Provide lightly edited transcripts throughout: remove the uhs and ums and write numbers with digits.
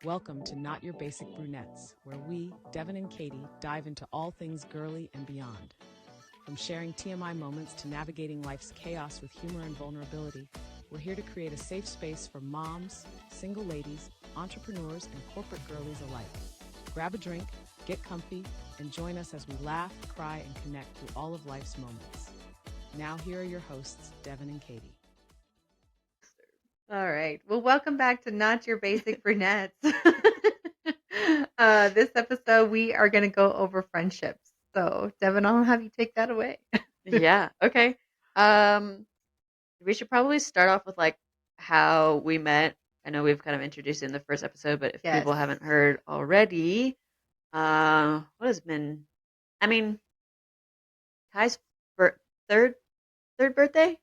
Welcome to Not Your Basic Brunettes, where we, Devin and Katie, dive into all things girly and beyond. From sharing TMI moments to navigating life's chaos with humor and vulnerability, we're here to create a safe space for moms, single ladies, entrepreneurs, and corporate girlies alike. Grab a drink, get comfy, and join us as we laugh, cry, and connect through all of life's moments. Now here are your hosts, Devin and Katie. All right. Well, welcome back to Not Your Basic Brunettes. This episode, we are going to go over friendships. So, Devin, I'll have you take that away. Yeah. Okay. Um, we should probably start off with like how we met. I know we've kind of introduced it in the first episode, but if people Yes. haven't heard already, what has been? I mean, Kai's third birthday,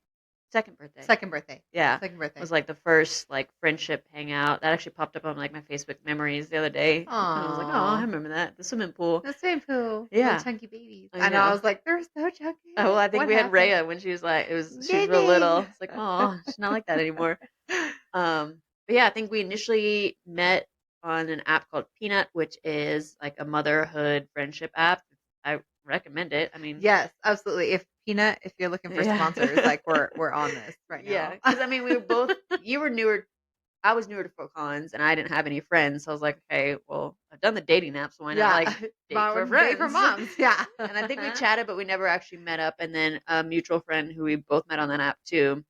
second birthday. Second birthday. Yeah, Second birthday. was like the first like friendship hangout that actually popped up on like my Facebook memories the other day. And I was like, oh, I Aww. remember that, the swimming pool. The swimming pool. Yeah. Little chunky babies. I I know. I know. was like, they're so chunky. Oh, well, I think What we had happened? Rhea when she was like, she was real Baby. little. It's like, oh, she's not like that anymore. But yeah, I think we initially met on an app called Peanut, which is like a motherhood friendship app. I recommend it. I mean, Yes, absolutely. If Peanut, if you're looking for Yeah. sponsors, like we're on this right now. yeah, because I mean, we were both. You were newer. I was newer to Phocons, and I didn't have any friends. So I was like, okay, well, I've done the dating apps. Why not like date for friends? Date for moms. Yeah. And I think we chatted, but we never actually met up. And then a mutual friend who we both met on that app too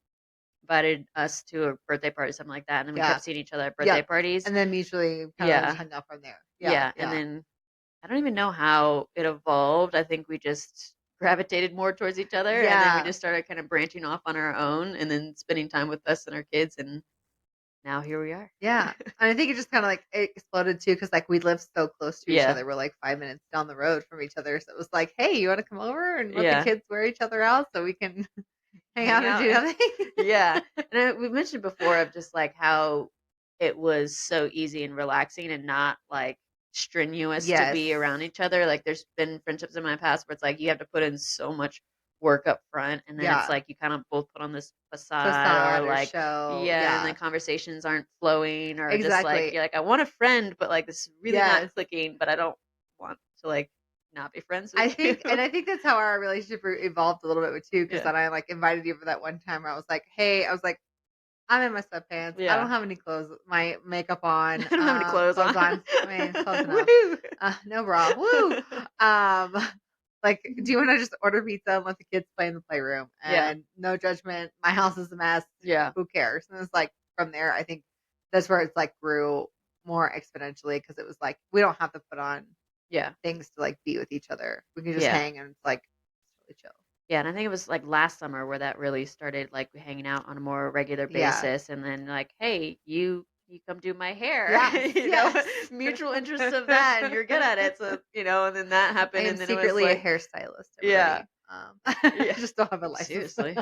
invited us to a birthday party, something like that. And then we Yeah. kept seeing each other at birthday parties. And then mutually kind Yeah. of hung out from there. Yeah. And then I don't even know how it evolved. I think we just gravitated more towards each other. And then Yeah. we just started kind of branching off on our own and then spending time with us and our kids. And now here we are. Yeah. And I think it just kind of like it exploded too because like we live so close to each Yeah. other. We're like 5 minutes down the road from each other. So it was like, hey, you want to come over and let Yeah. the kids wear each other out so we can hang out and do nothing? Yeah. And we mentioned before of just like how it was so easy and relaxing and not like strenuous to be Yes. around each other. Like there's been friendships in my past where it's like you have to put in so much work up front and then Yeah. it's like you kind of both put on this Facade or or like show. yeah, and then conversations aren't flowing or just Exactly. like you're like I want a friend but like this is really Yes. not clicking, but I don't want to like not be friends with I you. think, and I think that's how our relationship evolved a little bit too. Because Yeah. then I like invited you for that one time where I was like, "Hey," I was like, "I'm in my sweatpants. I Yeah. don't have any clothes, my makeup on. I don't have any clothes on. I mean, close enough. Woo! No bra. Woo. Like, do you want to just order pizza and let the kids play in the playroom? Yeah. And no judgment. My house is a mess. Yeah. Who cares?" And it's like from there, I think that's where it's like grew more exponentially because it was like we don't have to put on Yeah. things to like be with each other. We can just Yeah. hang and it's like it's really chill. Yeah, and I think it was like last summer where that really started like hanging out on a more regular Yeah. basis and then like, hey, you come do my hair. Yes, You know, yes. mutual interest of that and you're good at it. So, you know, and then that I happened am and then secretly it was like a hairstylist. Yeah. Everybody. Yeah. I just don't have a license. Seriously.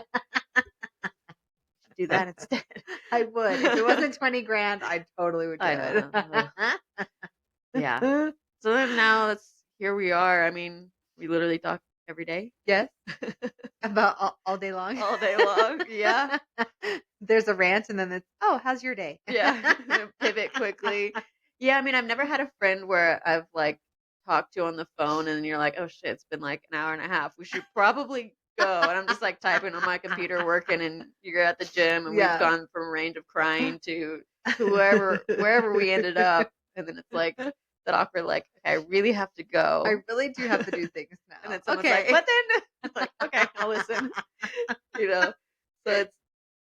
Do that instead. I would. If it wasn't 20 grand, I totally would do I know. it. Yeah. So then now here we are. I mean, we literally talk every day. Yes. About all day long. All day long. Yeah. There's a rant and then it's, oh, how's your day? Yeah. Pivot quickly. Yeah, I mean, I've never had a friend where I've like talked to on the phone and you're like, oh shit, it's been like an hour and a half. We should probably go. And I'm just like typing on my computer working and you're at the gym and Yeah. we've gone from range of crying to wherever we ended up. And then it's like that awkward, like, okay, I really have to go. I really do have to do things now. And then someone's like, but then I'm like, okay, I'll listen. You know, so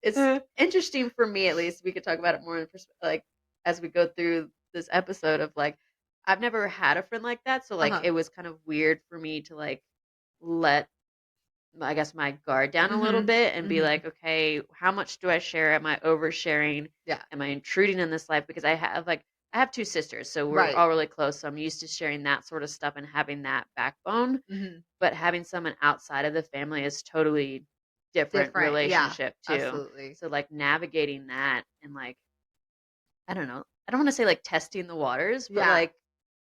it's interesting for me at least. We could talk about it more in like as we go through this episode of like I've never had a friend like that, so like it was kind of weird for me to like let I guess my guard down a little bit and be like, okay, how much do I share? Am I oversharing? Yeah. Am I intruding in this life? Because I have two sisters, so we're Right. all really close. So I'm used to sharing that sort of stuff and having that backbone. But having someone outside of the family is totally different relationship too. Absolutely. So like navigating that and like I don't know. I don't want to say like testing the waters, but like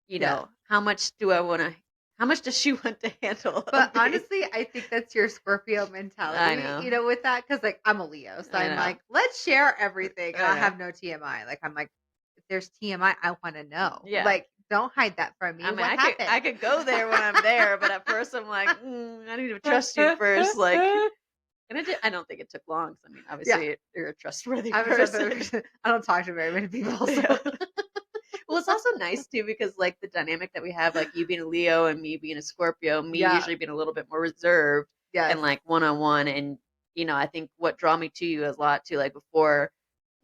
you know, how much does she want to handle? But honestly, I think that's your Scorpio mentality. I know. You know, with that, because like I'm a Leo, so I I'm know. like, let's share everything. And I I know. have no TMI. Like I'm like, there's TMI. I want to know. Yeah. Like, don't hide that from me. I mean, What happened? I could go there when I'm there, but at first I'm like, I need to trust you first. Like, and I don't think it took long. 'Cause, I mean, Yeah. obviously you're a trustworthy I'm a person. person. I don't talk to very many people. So. Yeah. Well, it's also nice too because like the dynamic that we have, like you being a Leo and me being a Scorpio, me Yeah. usually being a little bit more reserved Yes. and like one-on-one. And I think what draw me to you a lot too, like before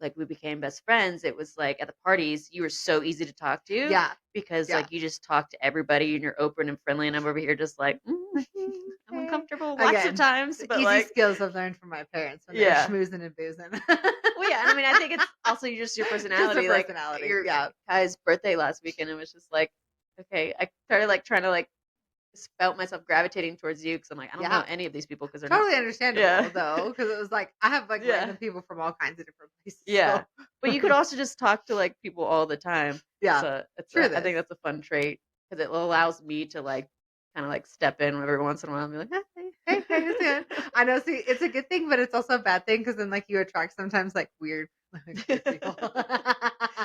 like we became best friends, it was like at the parties you were so easy to talk to Yeah. because Yeah. like you just talk to everybody and you're open and friendly, and I'm over here just like I'm Okay. uncomfortable lots Again, of times, but easy like skills I've learned from my parents when Yeah. they're schmoozing and boozing. well, yeah, and I mean, I think it's also just your personality. Like personality, your yeah. Kai's birthday last weekend, it was just like, okay, I started like trying to like felt myself gravitating towards you because I'm like, I don't Yeah. know any of these people because they're Totally not. understandable Yeah. though, because it was like I have like Yeah. random people from all kinds of different places. Yeah, So. but you could also just talk to like people all the time. Yeah. So True I think this. that's a fun trait because it allows me to like kind of like step in every once in a while and be like, Hey, it's good. I know. See, it's a good thing, but it's also a bad thing because then like you attract sometimes like weird people.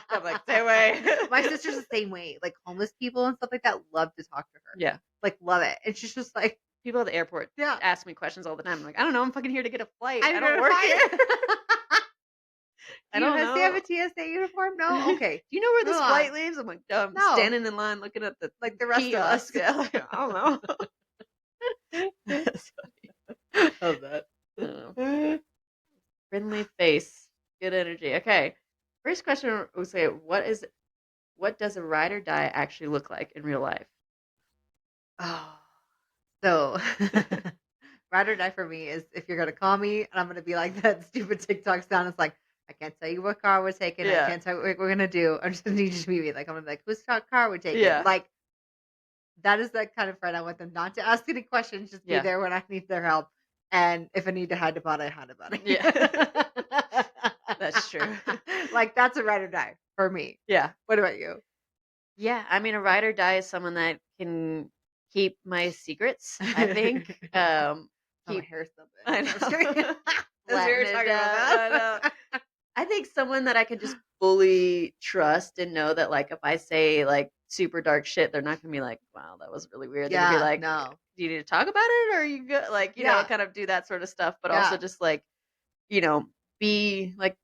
I'm like, stay away. My sister's the same way. Like homeless people and stuff like that love to talk to her. Yeah. Like love it. And she's just like, People at the airport Yeah. ask me questions all the time. I'm like, I don't know. I'm fucking here to get a flight. I'm I don't gonna work fight. here. I don't Do you have know. a TSA uniform? No? Okay. Do you know where this Move on. flight leaves? I'm like, I'm No. standing in line looking at the Like the rest of us. kiosk. Yeah, like, I don't know. That's funny. Love that. Friendly face, good energy. Okay, first question we'll say, what does a ride or die actually look like in real life? Oh. So ride or die for me is if you're gonna call me and I'm gonna be like that stupid TikTok sound. It's like I can't tell you what car we're taking. Yeah. I can't tell you what we're gonna do. I'm just gonna need you to meet me. Like I'm gonna be like, whose car we're taking? Yeah. Like that is that kind of friend. I want them not to ask any questions. Just be Yeah. there when I need their help. And if I need to hide about it, I hide about it. Yeah. That's true. Like that's a ride or die for me. Yeah. What about you? Yeah, I mean, a ride or die is someone that can keep my secrets, I think. Oh, my Keep hair's so big. I I'm know. just kidding. As we were Flatten it talking down, about I know. that. I think someone that I can just fully trust and know that, like, if I say like super dark shit, they're not gonna be like, "Wow, that was really weird." They're gonna be Yeah, like, no. "Do you need to talk about it, or are you good?" Like, Yeah. kind of do that sort of stuff, but also Yeah. just like, be like,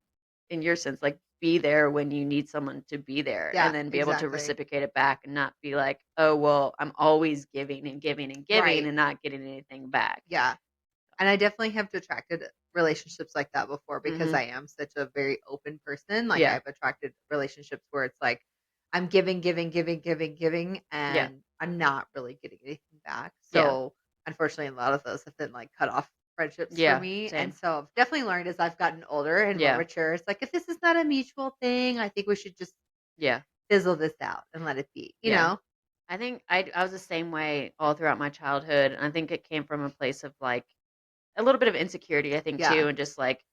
in your sense, like, be there when you need someone to be there, Yeah, and then be able to exactly. reciprocate it back, and not be like, "Oh, well, I'm always giving and giving and giving Right. and not getting anything back." Yeah. And I definitely have attracted relationships like that before because Mhm. I am such a very open person. Like Yeah. I've attracted relationships where it's like I'm giving, and I'm not really getting anything back. Yeah. So unfortunately, a lot of those have been like cut off friendships Yeah, for me. same. And so I've definitely learned as I've gotten older and Yeah. more mature, it's like if this is not a mutual thing, I think we should just Yeah. fizzle this out and let it be. You Yeah. know? I think I was the same way all throughout my childhood, and I think it came from a place of, like, a little bit of insecurity, I think, too, Yeah. and just, like,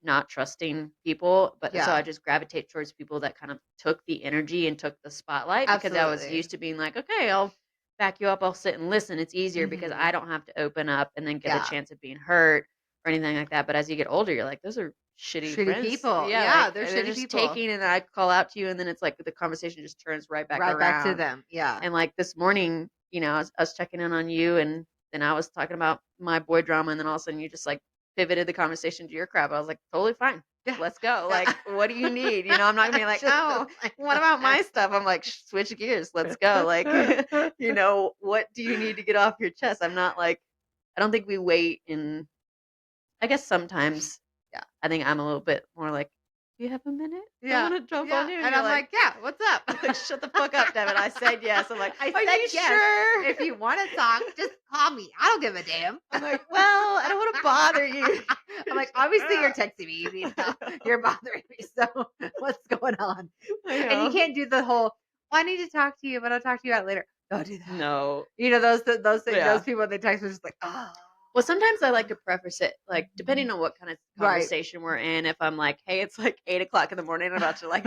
not trusting people, but so Yeah. I just gravitate towards people that kind of took the energy and took the spotlight because I was Absolutely. used to being like, "Okay, I'll back you up, I'll sit and listen." It's easier because Mhm. I don't have to open up and then get a Yeah. chance of being hurt or anything like that, but as you get older, you're like, "Those are shitty Shitty friends." people. Yeah, Yeah, like, they're they're shitty just people. taking, and then I call out to you, and then it's like the conversation just turns right back Right back to around. them. Yeah. And like this morning, I was checking in on you, and then I was talking about my boy drama, and then all of a sudden you just like pivoted the conversation to your crap. I was like, totally fine. Yeah. Let's go. Yeah. Like, what do you need? I'm not gonna be like, Just oh, like what about my stuff? I'm like, switch gears. Let's go. Like, what do you need to get off your chest? I'm not like, I don't think we wait. And I guess sometimes, Yeah. I think I'm a little bit more like, do you have a minute? I Yeah. want to jump Yeah. on you. And you're I'm like, yeah, what's up? like, shut the fuck up, Devin. I said yes. I'm like, I are said you yes. sure? If you want to talk, just call me. I don't give a damn. I'm like, well, I don't want to bother you. I'm like, obviously you're texting me. You know, you're bothering me. So what's going on? And you can't do the whole, well, I need to talk to you, but I'll talk to you about later. Don't do that. No. Those Yeah. those people they text are just like, oh. Well, sometimes I like to preface it, like, depending on what kind of Right. conversation we're in. If I'm like, hey, it's like 8 o'clock in the morning, I'm about to like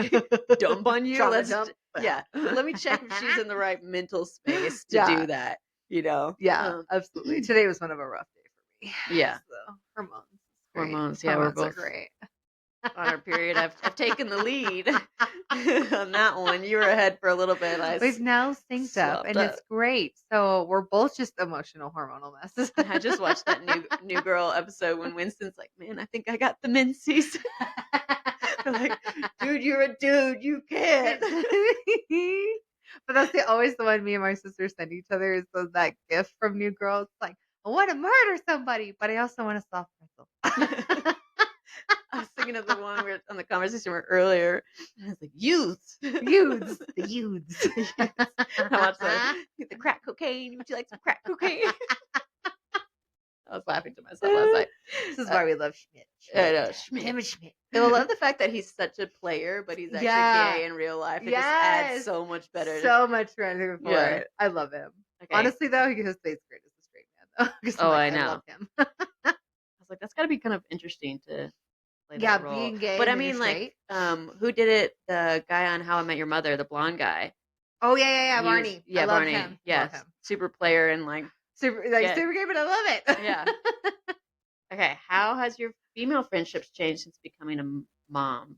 dump on you. Trauma Let's dump. yeah. Let me check if she's in the right mental space to Yeah. do that. Yeah, absolutely. Today was one of a rough day for me. Yeah. So hormones. Hormones. Yeah, we're Hormones are both great. on our period. I've taken the lead on that one. You were ahead for a little bit. We've now synced up, swapped and up. it's great. So we're both just emotional hormonal messes. I just watched that new girl episode when Winston's like, "Man, I think I got the menses." They're like, "Dude, you're a dude. You can't." But that's always the one me and my sister send each other is that gift from New Girl. It's like, I want to murder somebody, but I also want to soft pretzel. I was thinking of the one we were on the conversation earlier. And I was like, "Youths, Youths, the youths. Yes. I watched the crack cocaine. Would you like some crack cocaine?" I was laughing to myself last night. This is why we love Schmidt. I know, Schmidt. Damn it, Schmidt. I love the fact that he's such a player, but he's actually gay in real life. It just adds so much better. So much better for it. I love him. Okay. Honestly, though, he just plays great as a straight man, though. Oh, I know. I love him. I was like, that's got to be kind of interesting to play that role. Being gay. But I and mean, you're like, straight. who did it? The guy on How I Met Your Mother, the blonde guy. Oh yeah, Barney. Yeah, I love Barney. him. Yeah, Love him. super player and like super gay, but I love it. Yeah. Okay, how has your female friendships changed since becoming a mom?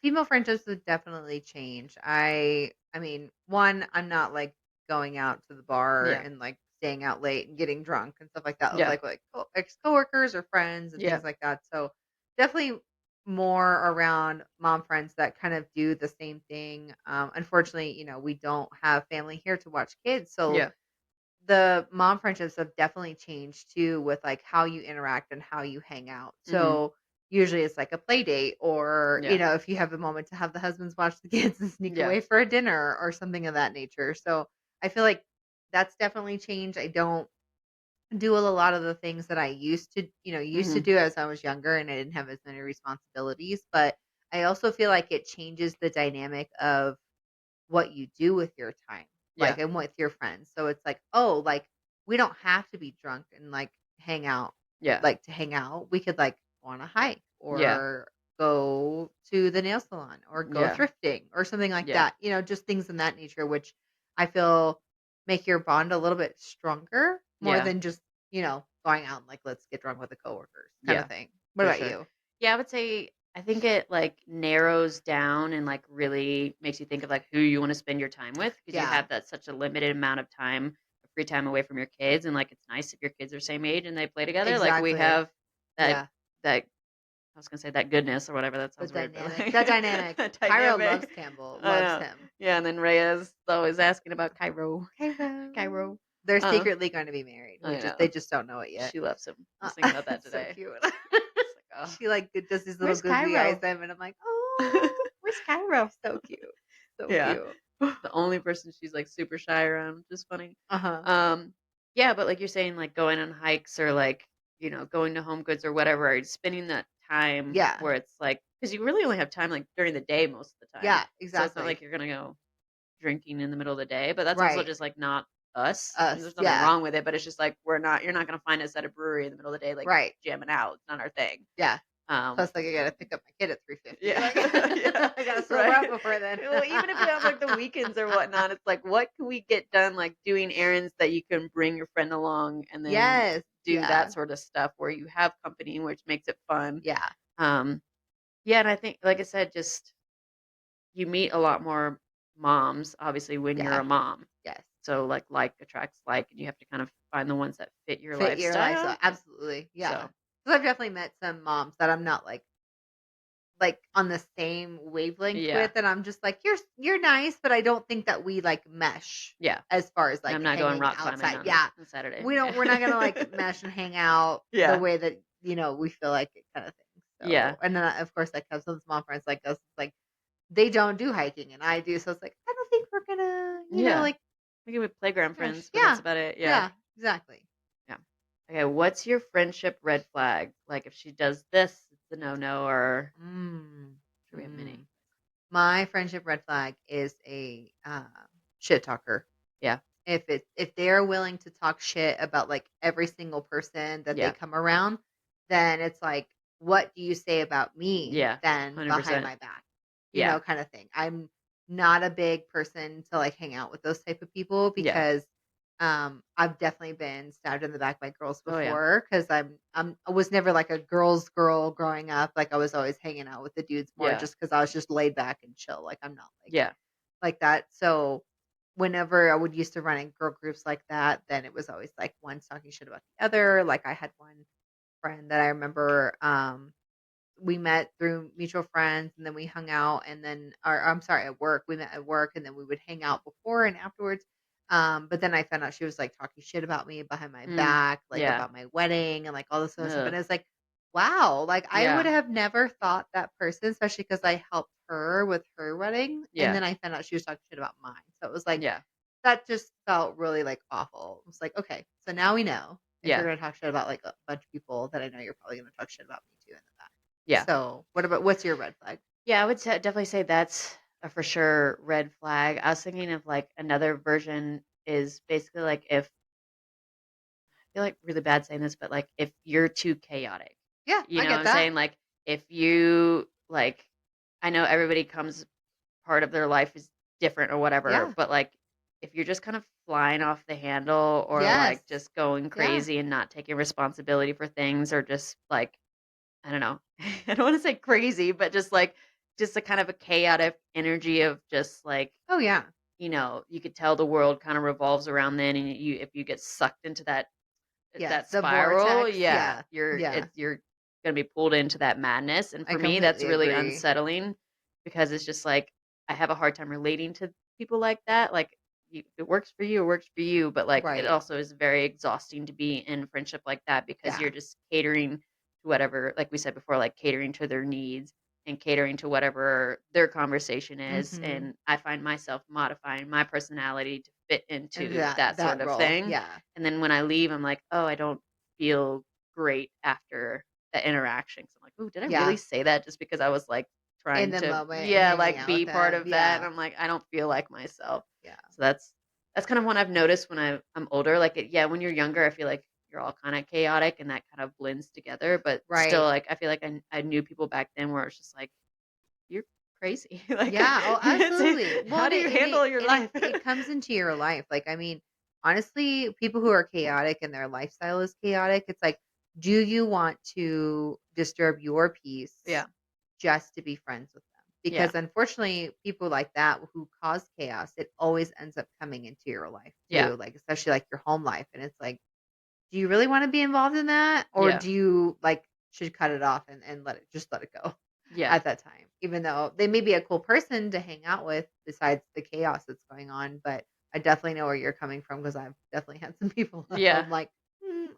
Female friendships would definitely change. I mean, one, I'm not like going out to the bar and like staying out late and getting drunk and stuff like that with like ex-coworkers or friends and things like that. So definitely more around mom friends that kind of do the same thing. Unfortunately, we don't have family here to watch kids. So the mom friendships have definitely changed too with like how you interact and how you hang out. So usually it's like a play date or, if you have a moment to have the husbands watch the kids and sneak away for a dinner or something of that nature. So I feel like that's definitely changed. I don't do a lot of the things that I used to do as I was younger and I didn't have as many responsibilities. But I also feel like it changes the dynamic of what you do with your time. Like, and with your friends. So it's like, oh, like, we don't have to be drunk and like hang out. Yeah. Like to hang out. We could like go on a hike or go to the nail salon or go thrifting or something like that. Just things in that nature, which I feel make your bond a little bit stronger more than just, going out and like, let's get drunk with the coworkers kind of thing. What about you? Yeah, I would say I think it like narrows down and like really makes you think of like who you want to spend your time with because you have that such a limited amount of time, free time away from your kids, and like it's nice if your kids are same age and they play together. Exactly. Like we have that I was gonna say that goodness or whatever. That sounds weird. Like, that dynamic. Cairo loves Campbell. Loves him. Yeah, and then Rhea's always asking about Cairo. They're secretly going to be married. They just don't know it yet. She loves him. I was thinking about that today. So cute. She like does these little goofy eyes at him, and I'm like, oh, where's Cairo? So cute. So cute. The only person she's like super shy around, which is funny. Yeah, but like you're saying, like going on hikes or like going to Home Goods or whatever, or spending that time. Where it's like because you really only have time like during the day most of the time. Yeah, exactly. So it's not like you're gonna go drinking in the middle of the day, but that's also just like not us. There's nothing wrong with it, but it's just like you're not gonna find us at a brewery in the middle of the day like jamming out. It's not our thing. Plus like I gotta pick up my kid at 3:50. I gotta sober up before then. Well, even if you have like the weekends or whatnot, it's like what can we get done like doing errands that you can bring your friend along and then do that sort of stuff where you have company, which makes it fun. And I think like I said, just you meet a lot more moms obviously when you're a mom. So like attracts like, and you have to kind of find the ones that fit your lifestyle. Absolutely. So I've definitely met some moms that I'm not like on the same wavelength with, and I'm just like, you're nice, but I don't think that we like mesh. As far as like I'm not going rock outside. climbing on Saturday. We're not gonna like mesh and hang out the way that we feel like it kind of thing. So, and then of course like have some mom friends like us. It's like they don't do hiking and I do, so it's like I don't think we're gonna like we can be playground friends, but that's about it. Yeah, exactly. Okay, what's your friendship red flag? Like if she does this, it's a no or should we have many? My friendship red flag is a shit talker. If they're willing to talk shit about like every single person that they come around, then it's like, what do you say about me then 100%. Behind my back? You know, kind of thing. I'm not a big person to like hang out with those type of people because I've definitely been stabbed in the back by girls Oh yeah. before because I was never like a girl's girl growing up. Like I was always hanging out with the dudes more Yeah. just because I was just laid back and chill. Like I'm not Yeah. like that. So whenever I would used to run in girl groups like that, then it was always like one talking shit about the other. Like I had one friend that I remember we met through mutual friends and then we hung out and then or I'm sorry, at work. We met at work and then we would hang out before and afterwards. But then I found out she was like talking shit about me behind my back, like Yeah. about my wedding and like all this other stuff. Ugh. And I was like, wow, like I would Yeah. have never thought that person, especially because I helped her with her wedding. And Yeah. then I found out she was talking shit about mine. So it was like Yeah. that just felt really like awful. It was like, okay, so now we know if you're Yeah. gonna talk shit about like a bunch of people that I know you're probably gonna talk shit about me too in the back. Yeah. So what's your red flag? Yeah, I would definitely say that's a for sure red flag. I was thinking of like another version is basically like if I feel like really bad saying this, but like if you're too chaotic. Yeah, You I know what get I'm that. saying? Like if you like I know everybody comes part of their life is different or whatever, Yeah. but like if you're just kind of flying off the handle or Yes. like just going Yeah. crazy and not taking responsibility for things or just like I don't know. I don't want to say crazy, but just a kind of a chaotic energy of just like, Oh yeah. you could tell the world kind of revolves around then and if you get sucked into that Yes. The spiral, vortex. yeah, Yeah. Yeah. you're going to be pulled into that madness. And I for me, that's completely really agree. unsettling because it's just like I have a hard time relating to people like that. Like if it works for you, it works for you, but like it Right. also is very exhausting to be in friendship like that because Yeah. you're just catering to whatever, like we said before, like catering to their needs and catering to whatever their conversation is. Mm-hmm. And I find myself modifying my personality to fit And into that that sort that of role. thing. Yeah. And then when I leave, I'm like, oh, I don't feel great after the interaction. So I'm like, oh, did I really Yeah. say that just because I was like In trying the to, moment and yeah, hanging like out with be part them. of that? And Yeah. I'm like, I don't feel like myself. Yeah. So that's kind of one I've noticed when I'm older. Like, yeah, when you're younger, I feel like you're all kind of chaotic and that kind of blends together. But still, Right. like, I feel like I knew people back then where it's just like, you're crazy. Like, Yeah. Oh, absolutely. Well, how do you handle your life? it comes into your life. Like, I mean, honestly, people who are chaotic and their lifestyle is chaotic, it's like, do you want to disturb your peace Yeah. just to be friends with them? Yeah. Because unfortunately, people like that who cause chaos, it always ends up coming into your life too. Yeah. Like, especially like your home life. And it's like, do you really want to be involved in that? Or Yeah. do you like should cut it off and let it go Yeah. at that time? Even though they may be a cool person to hang out with besides the chaos that's going on. But I definitely know where you're coming from because I've definitely had some people that Yeah. I'm like,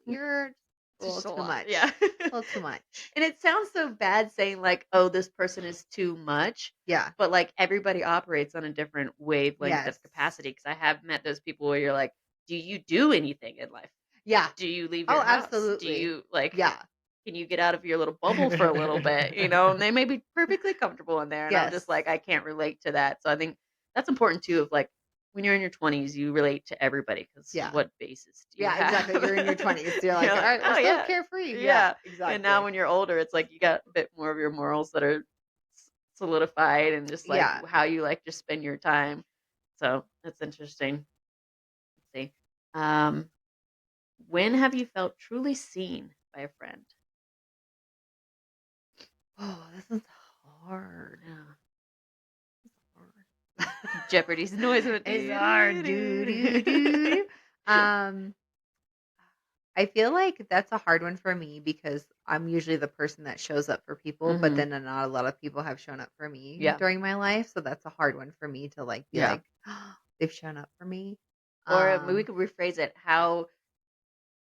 you're a little Just a too lot. much. Yeah. A little too much. And it sounds so bad saying like, oh, this person is too much. Yeah. But like everybody operates on a different wavelength Yes. of capacity. Because I have met those people where you're like, do you do anything in life? Yeah. Do you leave Oh, your house? Do absolutely. you like, Yeah. can you get out of your little bubble for a little bit? And they may be perfectly comfortable in there. And I'm just Yes. like, I can't relate to that. So I think that's important too, of like, when you're in your 20s, you relate to everybody because Yeah. what basis do you Yeah, have? exactly. You're in your 20s. So you're like, all right, we're oh so yeah, carefree. Yeah, yeah. exactly. And now when you're older, it's like you got a bit more of your morals that are solidified and just like Yeah. how you like to spend your time. So that's interesting. Let's see. When have you felt truly seen by a friend? Oh, this is hard. Yeah. This is hard. Jeopardy's noise. It's hard. Do. I feel like that's a hard one for me because I'm usually the person that shows up for people, but then not a lot of people have shown up for me Yeah. during my life. So that's a hard one for me to like be Yeah. like, they've shown up for me. Or we could rephrase it. How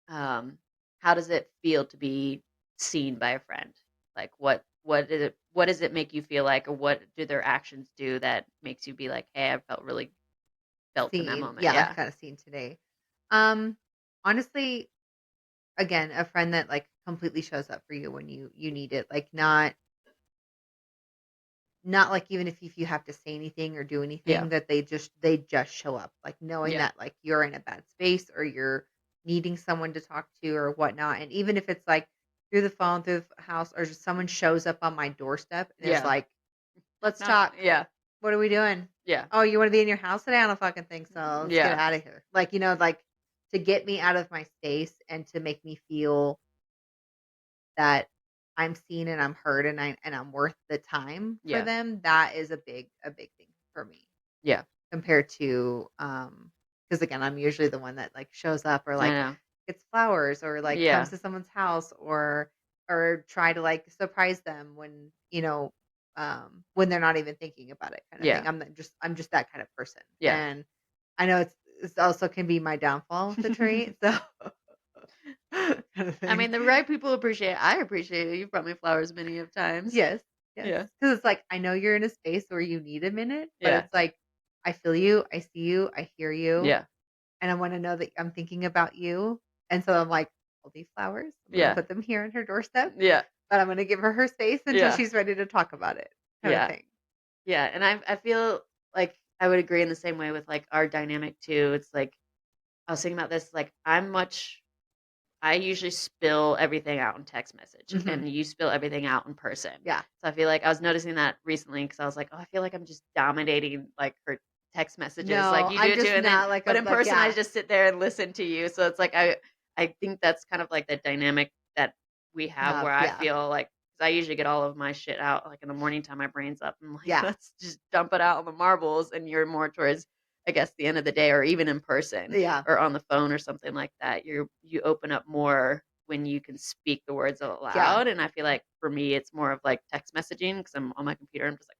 does it feel to be seen by a friend? Like what does it make you feel like, or what do their actions do that makes you be like, hey, I felt really felt in that seen. moment? Yeah, Yeah. kind of seen today. Honestly, again, a friend that like completely shows up for you when you need it. Like not like even if you have to say anything or do anything Yeah. that they just show up. Like knowing Yeah. that like you're in a bad space or you're needing someone to talk to or whatnot. And even if it's like through the phone, through the house, or just someone shows up on my doorstep and is Yeah. like, let's No. talk. Yeah. What are we doing? Yeah. Oh, you want to be in your house today? I don't fucking think so. Let's get Yeah. out of here. Like, like to get me out of my space and to make me feel that I'm seen and I'm heard and I'm worth the time for Yeah. them. That is a big thing for me Yeah. compared to because again, I'm usually the one that like shows up or I like know. gets flowers or like Yeah. comes to someone's house or try to like surprise them when when they're not even thinking about it kind of thing. Yeah. I'm just that kind of person. Yeah. And I know it's also can be my downfall, the trait. So kind of I mean, thing. the right people appreciate it. I appreciate it. You've brought me flowers many of times. Yes. Yeah. Yes. Because it's like I know you're in a space where you need a minute, but Yeah. it's like I feel you, I see you, I hear you, Yeah. and I want to know that I'm thinking about you. And so I'm like, all these flowers, I'm gonna Yeah. put them here on her doorstep, Yeah. but I'm gonna give her her space until Yeah. she's ready to talk about it, kind of Yeah. thing. Yeah. And I feel like I would agree in the same way with like our dynamic too. It's like I was thinking about this, like I usually spill everything out in text message Mhm. and you spill everything out in person. Yeah. So I feel like I was noticing that recently because I was like, oh, I feel like I'm just dominating like her text messages. Like No, you do I'm it too. just And then, not like but a in like person, I yeah. just sit there and listen to you. So it's like, I think that's kind of like the dynamic that we have where I Yeah. feel like, 'cause I usually get all of my shit out like in the morning time, my brain's up. I'm like, Yeah. let's just dump it out on the marbles. And you're more towards, I guess, the end of the day or even in person Yeah. or on the phone or something like that. You open up more when you can speak the words out Yeah. loud. And I feel like for me, it's more of like text messaging because I'm on my computer. I'm just like,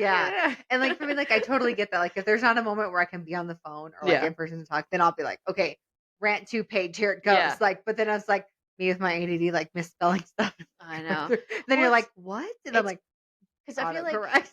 Yeah. And like for me, like I totally get that. Like if there's not a moment where I can be on the phone or like Yeah. in person to talk, then I'll be like, okay, rant 2 page, here it goes. Yeah. Like, but then I was like, me with my ADD, like misspelling stuff. I know. Then Well, you're like, what? And I'm it's like, because I feel like, autocorrect.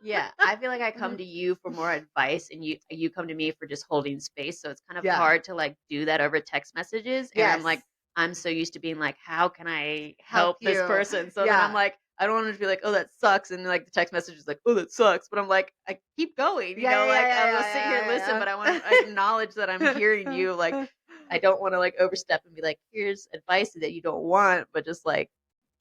yeah, I feel like I come to you for more advice and you come to me for just holding space. So it's kind of Yeah. hard to like do that over text messages. And I'm like, Yes. I'm so used to being like, how can I Help help this you. person? So then I'm Yeah. like, I don't want to be like, oh, that sucks. And like the text message is like, oh, that sucks. But I'm like, I keep going, Yeah, yeah, like yeah, I'll yeah, sit here and yeah, listen, yeah. but I want to acknowledge that I'm hearing you. Like, I don't want to like overstep and be like, here's advice that you don't want, but just like,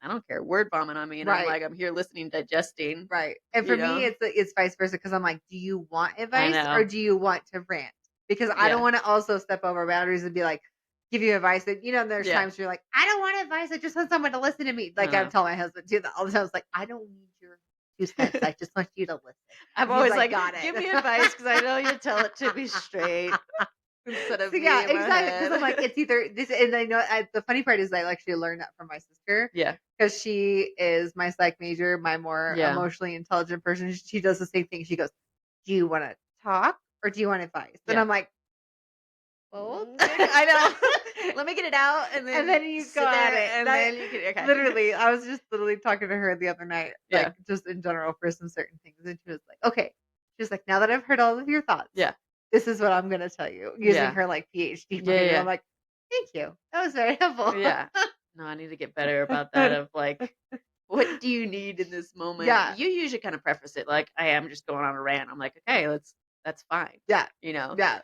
I don't care, word vomit on me. And I'm Right. like, I'm here listening, digesting. Right. And You for me, know? it's vice versa because I'm like, do you want I advice or know. do you want to rant? Because I don't Yeah. want to also step over boundaries and be like, give you advice that, there's Yeah. times where you're like, I don't want advice. I just want someone to listen to me. Like I Uh, tell my husband too that all the time. I was like, I don't need your 2 cents. I just want you to listen. I'm He's always like, like, got it. give me advice because I know you tell it to me straight instead of So me yeah, in my exactly. Because I'm like, head. it's either this, and I know the funny part is I actually learned that from my sister Yeah. because she is my psych major, my more Yeah. emotionally intelligent person. She does the same thing. She goes, "Do you want to talk or do you want advice?" And Yeah. I'm like, both. I know. Let me get it out and And then then you sit go at there it. and then you can, okay. Literally, I was just literally talking to her the other night, Yeah. like just in general for some certain things, and she was like, "Okay." She was like, "Now that I've heard all of your thoughts, Yeah. this is what I'm gonna tell you," using Yeah. her like PhD Yeah. mind. And Yeah. I'm like, "Thank you. That was very helpful." Yeah. No, I need to get better about that of like, what do you need in this moment? Yeah. You usually kind of preface it like, I am just going on a rant. I'm like, okay, that's fine. Yeah. Yeah. Yeah.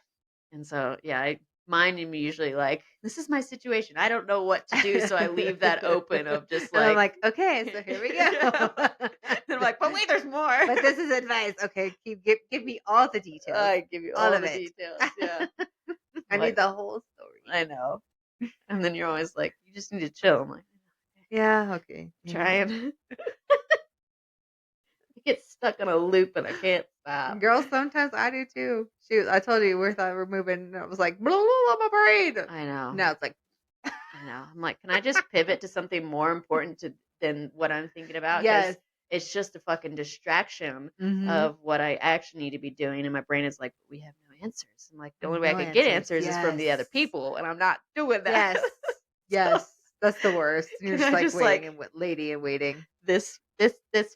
And so, yeah, mine am usually like, this is my situation. I don't know what to do. So I leave that open of just And I'm like, like, okay, so here we go. yeah. And I'm like, but wait, there's more. But this is advice. Okay, give me all the details. I give you all all of the it. details. Yeah. I Like, need the whole story. I know. And then you're always like, you just need to chill. I'm like, Yeah, okay. trying. I get stuck on a loop and I can't stop. Girl, sometimes I do too. Shoot, I told you we thought we were moving and it was like blah, blah, blah, my brain. I know. Now it's like I know. I'm like, can I just pivot to something more important than what I'm thinking about? yes. It's just a fucking distraction Mhm. of what I actually need to be doing. And my brain is like, we have no answers. I'm like, the only way I No can get answers. answers is from the other Yes. people. And I'm not doing that. Yes. So, Yes. That's the worst. You're can just I like just waiting like and lady and waiting. this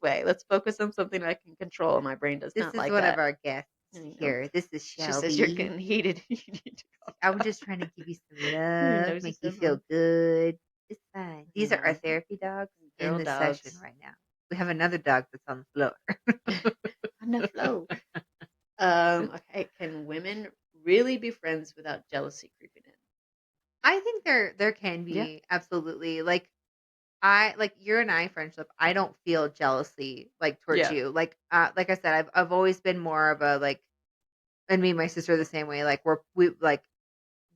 way? Let's focus on something I can control. And my brain does This not is like one of that. our guests I know. here. This is She says you're Shelby. getting heated. You need to go. I'm just trying to give you some Your love, nose is make so you feel long. good. It's fine. These are our know. therapy dogs in Girl the dogs. session right now. We have another dog that's on the floor. On the flow. Okay. Can women really be friends without jealousy creeping in? I think there can Yeah. be absolutely like you and I friendship. I don't feel jealousy like towards Yeah. you. Like I said, I've always been more of a like, and me and my sister are the same way. Like we like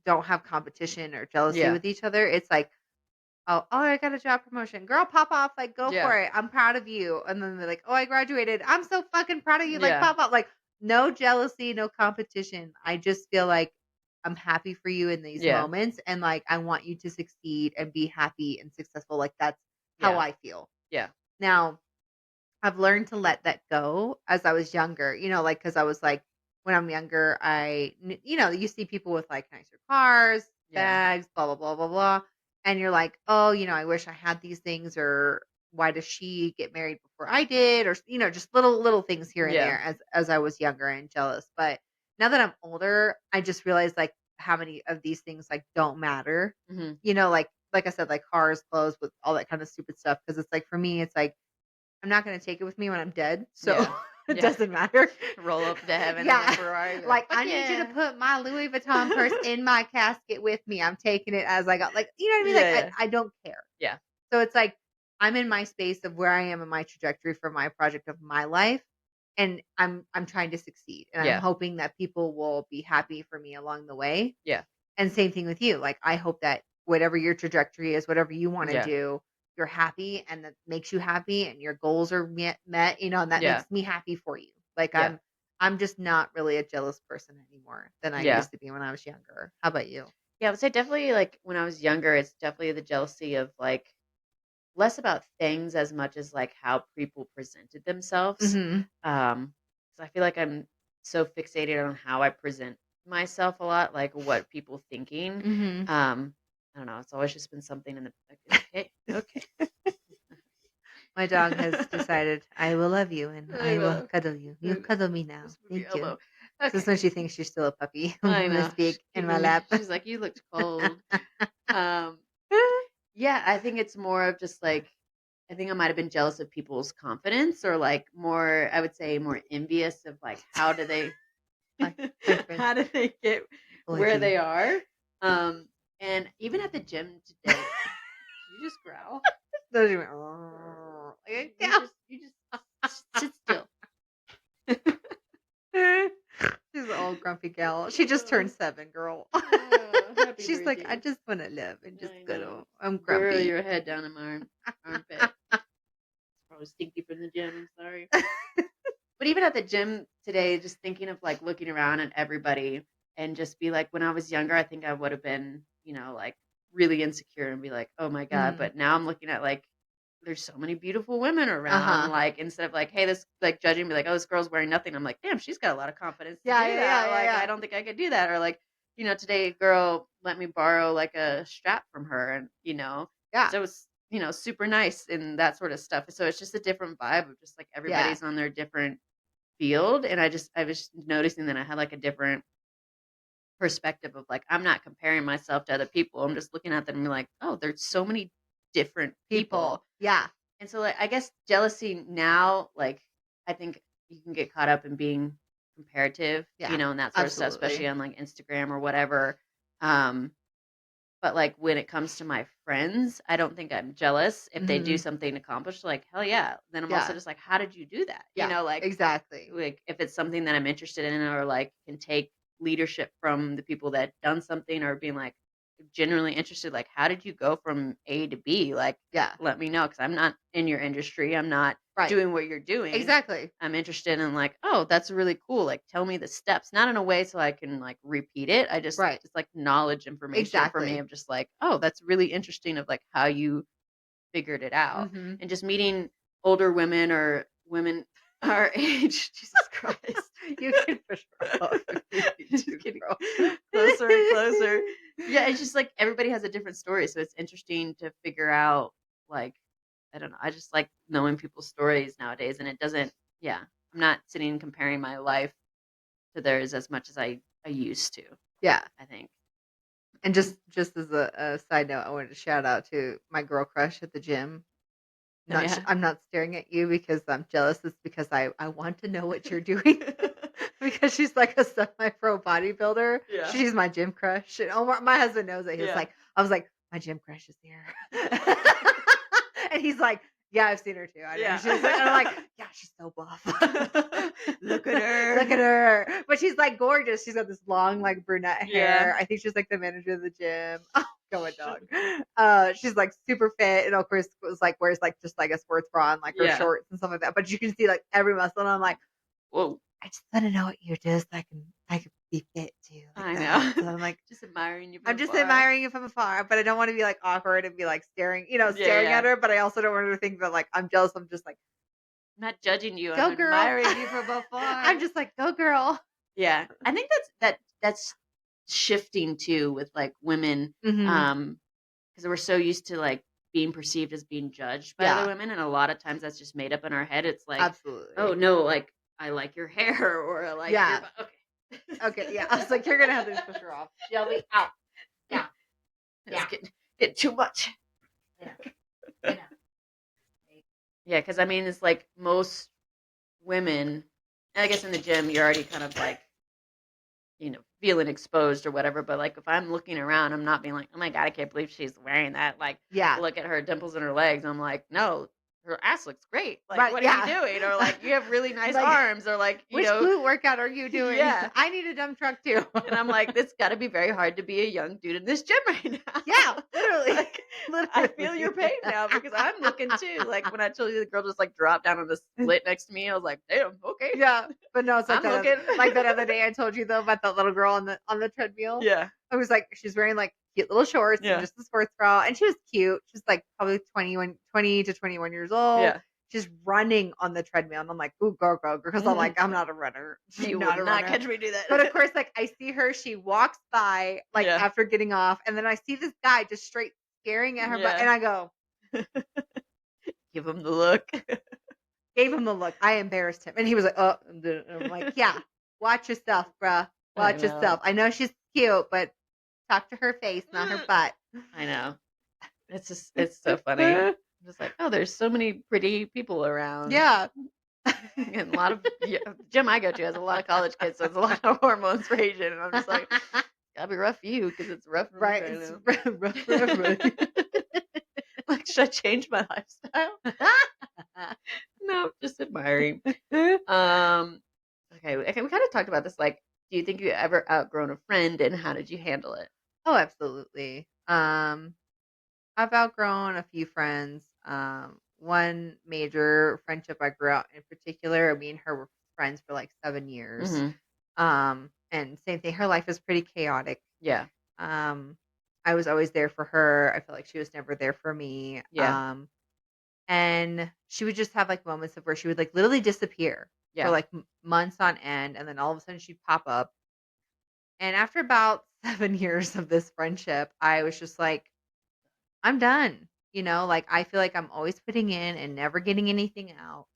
don't have competition or jealousy with each other. It's like, oh, I got a job promotion. Girl, pop off. Like, go for it. I'm proud of you. And then they're like, oh, I graduated. I'm so fucking proud of you. Like, pop off. Like, no jealousy, no competition. I just feel like I'm happy for you in these moments. And like, I want you to succeed and be happy and successful. Like, that's how I feel. Yeah. Now, I've learned to let that go as I was younger, like, because I was like, when I'm younger, you see people with like nicer cars, bags, blah, blah, blah, blah, blah. And you're like, oh, I wish I had these things, or why does she get married before I did? Or, just little things here and there as I was younger and jealous. But now that I'm older, I just realized like how many of these things like don't matter, like I said, like cars, clothes, with all that kind of stupid stuff. Cause it's like, for me, it's like, I'm not going to take it with me when I'm dead. So it doesn't matter. Roll up to heaven. Like, I need you to put my Louis Vuitton purse in my casket with me. I'm taking it as I got, like, you know what I mean? Like, I don't care. Yeah. So it's like, I'm in my space of where I am in my trajectory for my project of my life. And I'm trying to succeed. And I'm hoping that people will be happy for me along the way. Yeah. And same thing with you. Like, I hope that whatever your trajectory is, whatever you want to do, you're happy, and that makes you happy, and your goals are met, and that makes me happy for you. Like, I'm just not really a jealous person anymore than I used to be when I was younger. How about you? Yeah, I would say definitely, like, when I was younger, it's definitely the jealousy of, like, less about things as much as, like, how people presented themselves. Mm-hmm. 'Cause I feel like I'm so fixated on how I present myself a lot, like, what people thinking. Mm-hmm. I don't know, it's always just been something in the okay. My dog has decided I will love you and I will cuddle you. You cuddle me now. Thank you. Okay. This is when she thinks she's still a puppy. I know. This big in my lap. She's like, you looked cold. Yeah, I think it's more of just like, I think I might have been jealous of people's confidence, or like more, I would say more envious of like, how do they how do they get where they are? And even at the gym today, you just growl. Those You just sit still. She's an old grumpy gal. She just turned 7, girl. She's birthday. like, I just want to live and just I go. know. I'm grumpy. Burrow your head down in my armpit. It's probably stinky from the gym. I'm sorry. But even at the gym today, just thinking of like looking around at everybody and just be like, when I was younger, I think I would have been, like really insecure and be like, oh my God. But now I'm looking at like, there's so many beautiful women around. Like, instead of like, hey, this like judging me like, oh, this girl's wearing nothing. I'm like, damn, she's got a lot of confidence to do that. Like, I don't think I could do that. Or like, today a girl let me borrow like a strap from her, and so it was, super nice and that sort of stuff. So it's just a different vibe of just like everybody's on their different field. And I was noticing that I had like a different perspective of like, I'm not comparing myself to other people. I'm just looking at them and be like, oh, there's so many different people. Yeah. And so like, I guess jealousy now, like, I think you can get caught up in being comparative, and that sort of stuff, especially on like Instagram or whatever. But like when it comes to my friends, I don't think I'm jealous if they do something accomplished. Like, hell yeah. Then I'm also just like, how did you do that? Like exactly. Like if it's something that I'm interested in, or like can take leadership from the people that done something, or being like genuinely interested, like how did you go from A to B? Like, let me know, because I'm not in your industry. I'm not doing what you're doing. Exactly. I'm interested in like, oh, that's really cool. Like, tell me the steps, not in a way so I can like repeat it. I just it's like knowledge information for me of just like, oh, that's really interesting of like how you figured it out. And just meeting older women or women our age. Jesus Christ. You can push her Just kidding. Closer and closer. Yeah, it's just like everybody has a different story. So it's interesting to figure out, like, I don't know. I just like knowing people's stories nowadays. And it doesn't, I'm not sitting and comparing my life to theirs as much as I used to. Yeah. I think. And just as a side note, I wanted to shout out to my girl crush at the gym. I'm not staring at you because I'm jealous. It's because I want to know what you're doing. Because she's like a semi-pro bodybuilder. Yeah. She's my gym crush. And Omar, my husband knows it. He was like, I was like, my gym crush is here. And he's like, Yeah, I've seen her too. I know. Yeah. She's like, I'm like, yeah, she's so buff. Look at her. Look at her. But she's like gorgeous. She's got this long, like brunette Yeah. hair. I think she's like the manager of the gym. Oh, go a dog. She's like super fit, and of course was like wears like just like a sports bra and like her Yeah. shorts and stuff like that. But you can see like every muscle, and I'm like, Whoa. I just want to know what you do so I can be fit too. Like I that. know. So I'm like, Just admiring you from I'm just afar. admiring you from afar, but I don't want to be like awkward and be like staring, staring Yeah. at her. But I also don't want her to think that like I'm jealous. I'm just like, I'm not judging you. go I'm girl. admiring you from afar. I'm just like, go girl. Yeah. I think that's shifting too with like women, Mhm. because we're so used to like being perceived as being judged by other Yeah, women, and a lot of times that's just made up in our head. It's like, oh absolutely. no, like I like your hair, or I like Yeah. your okay. Okay, yeah. I was like, you're gonna have to just push her off. Shelby, out. Yeah. It's Yeah. getting too much. Yeah. I know. Yeah, because I mean, it's like most women, and I guess in the gym, you're already kind of like, feeling exposed or whatever. But like, if I'm looking around, I'm not being like, oh my God, I can't believe she's wearing that. Like, Yeah. look at her dimples in her legs. I'm like, no, her ass looks great. Like, Right, what yeah. are you doing? Or like, you have really nice Like, arms. Or like, which glute workout are you doing? Yeah. I need a dump truck too. And I'm like, it's got to be very hard to be a young dude in this gym right now. Yeah, literally. Like, Literally. I feel your pain now because I'm looking too. Like when I told you the girl just like dropped down on the split next to me, I was like, damn, okay. Yeah, but no, it's like I'm looking. like that other day I told you though about that little girl on the treadmill. Yeah. I was like, she's wearing like cute little shorts Yeah. and just a sports bra, and she was cute. She's like probably 20 to 21 years old. Yeah. She's running on the treadmill, and I'm like, ooh, go, because I'm like, I'm not a runner. You not will a not runner. catch me do that. But of course, like I see her, she walks by like Yeah. after getting off, and then I see this guy just straight staring at her, Yeah. and I go, give him the look. gave him the look. I embarrassed him, and he was like, oh, and I'm like, yeah, watch yourself, bruh, watch yourself. I know she's cute, but talk to her face, not her butt. I know. It's so funny. I'm just like, oh, there's so many pretty people around. Yeah. And a lot of gym I go to has a lot of college kids, so it's a lot of hormones raging, and I'm just like, gotta be rough for you because it's rough for right. me It's right now. rough for everybody. Like, should I change my lifestyle? No, just admiring. Okay, we kind of talked about this. Like, do you think you ever outgrown a friend, and how did you handle it? Oh, absolutely. I've outgrown a few friends. One major friendship I grew out in particular, me and her were friends for like 7 years. And same thing, her life is pretty chaotic. Yeah. I was always there for her. I feel like she was never there for me. Yeah. And she would just have like moments of where she would like literally disappear Yeah. for like months on end, and then all of a sudden she'd pop up. And after about 7 years of this friendship, I was just like, I'm done. Like I feel like I'm always putting in and never getting anything out.